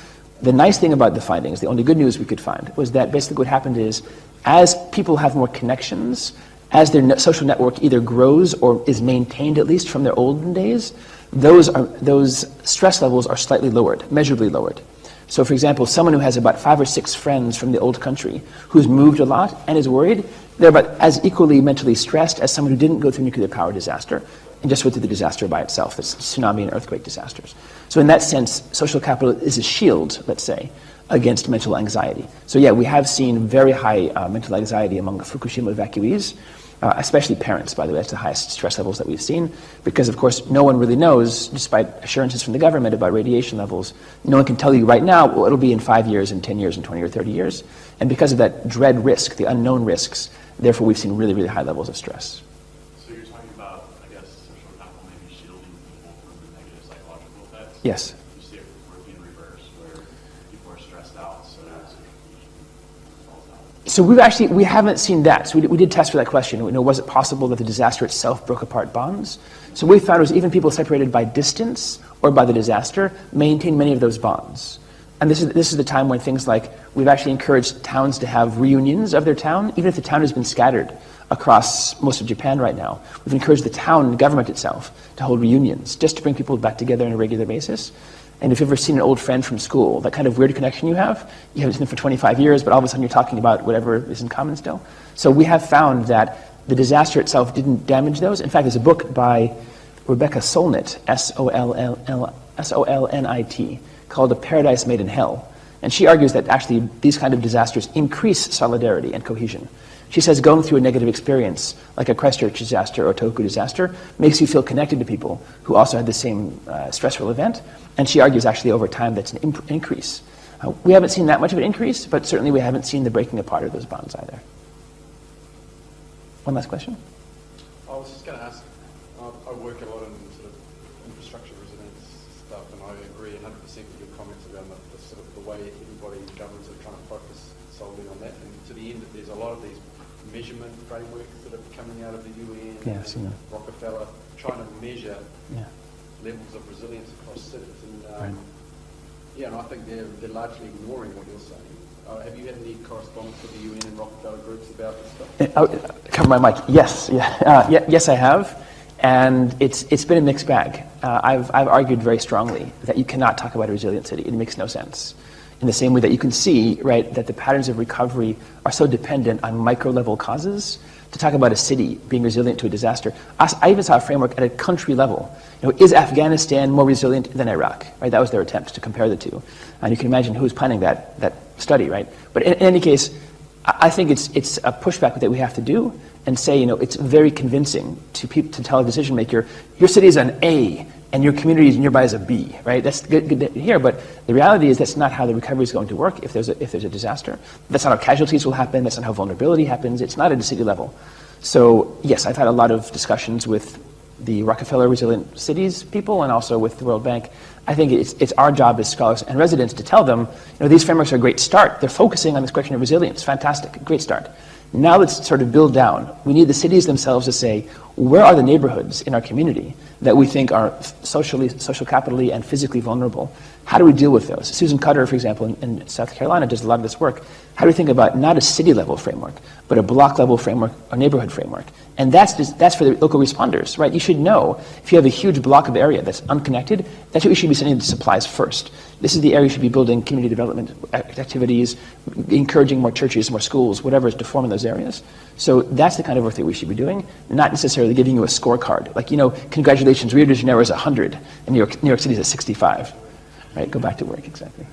The nice thing about the findings, the only good news we could find, was that basically what happened is, as people have more connections, as their social network either grows or is maintained at least from their olden days, those stress levels are slightly lowered, measurably lowered. So for example, someone who has about 5 or 6 friends from the old country, who's moved a lot and is worried, they're about as equally mentally stressed as someone who didn't go through a nuclear power disaster and just went through the disaster by itself, the tsunami and earthquake disasters. So in that sense, social capital is a shield, let's say, against mental anxiety. So yeah, we have seen very high mental anxiety among Fukushima evacuees, especially parents, by the way. That's the highest stress levels that we've seen, because of course no one really knows, despite assurances from the government about radiation levels, no one can tell you right now what it'll be in 5 years, in 10 years, in 20 or 30 years. And because of that dread risk, the unknown risks, therefore we've seen really, really high levels of stress. So you're talking about, I guess, social capital maybe shielding people from the negative psychological effects? Yes. You see it working in reverse, where people are stressed out, so social cohesion falls out. So we haven't seen that. So we did test for that question. Was it possible that the disaster itself broke apart bonds? So what we found was even people separated by distance or by the disaster maintained many of those bonds. And this is the time when things like, we've actually encouraged towns to have reunions of their town, even if the town has been scattered across most of Japan right now. We've encouraged the town government itself to hold reunions, just to bring people back together on a regular basis. And if you've ever seen an old friend from school, that kind of weird connection you haven't seen them for 25 years, but all of a sudden you're talking about whatever is in common still. So we have found that the disaster itself didn't damage those. In fact, there's a book by Rebecca Solnit, S-O-L-N-I-T, called A Paradise Made in Hell. And she argues that actually these kind of disasters increase solidarity and cohesion. She says going through a negative experience, like a Christchurch disaster or a Tohoku disaster, makes you feel connected to people who also had the same stressful event. And she argues actually over time that's an increase. We haven't seen that much of an increase, but certainly we haven't seen the breaking apart of those bonds either. One last question? I was just going to ask, I work a lot in sort of infrastructure resilience stuff, and I agree 100% with your comments around the sort of the way everybody, governments are trying to focus solely on that. And to the end, there's a lot of these measurement frameworks that are coming out of the UN and Rockefeller, trying to measure levels of resilience across cities. And and I think they're largely ignoring what you're saying. Have you had any correspondence with the UN and Rockefeller groups about this stuff? Cover my mic. Yes, yes, I have, and it's been a mixed bag. I've argued very strongly that you cannot talk about a resilient city. It makes no sense. In the same way that you can see, right, that the patterns of recovery are so dependent on micro-level causes. To talk about a city being resilient to a disaster, I even saw a framework at a country level. Is Afghanistan more resilient than Iraq? Right, that was their attempt to compare the two, and you can imagine who was planning that study, right? But in any case, I think it's a pushback that we have to do and say, it's very convincing to people to tell a decision maker, your city is an A and your community nearby is a B, right? That's good to hear, but the reality is that's not how the recovery is going to work if there's a disaster. That's not how casualties will happen. That's not how vulnerability happens. It's not at a city level. So yes, I've had a lot of discussions with the Rockefeller Resilient Cities people and also with the World Bank. I think it's our job as scholars and residents to tell them, these frameworks are a great start. They're focusing on this question of resilience. Fantastic, great start. Now let's sort of build down. We need the cities themselves to say, where are the neighborhoods in our community that we think are social capitally and physically vulnerable? How do we deal with those? Susan Cutter, for example, in South Carolina does a lot of this work. How do we think about not a city level framework, but a block level framework or neighborhood framework? And that's for the local responders, right? You should know if you have a huge block of area that's unconnected, that's what you should be sending the supplies first. This is the area you should be building community development activities, encouraging more churches, more schools, whatever is to form in those areas. So that's the kind of work that we should be doing, not necessarily giving you a scorecard. Like, congratulations, Rio de Janeiro is 100 and New York City is at 65. Right, go back to work, exactly.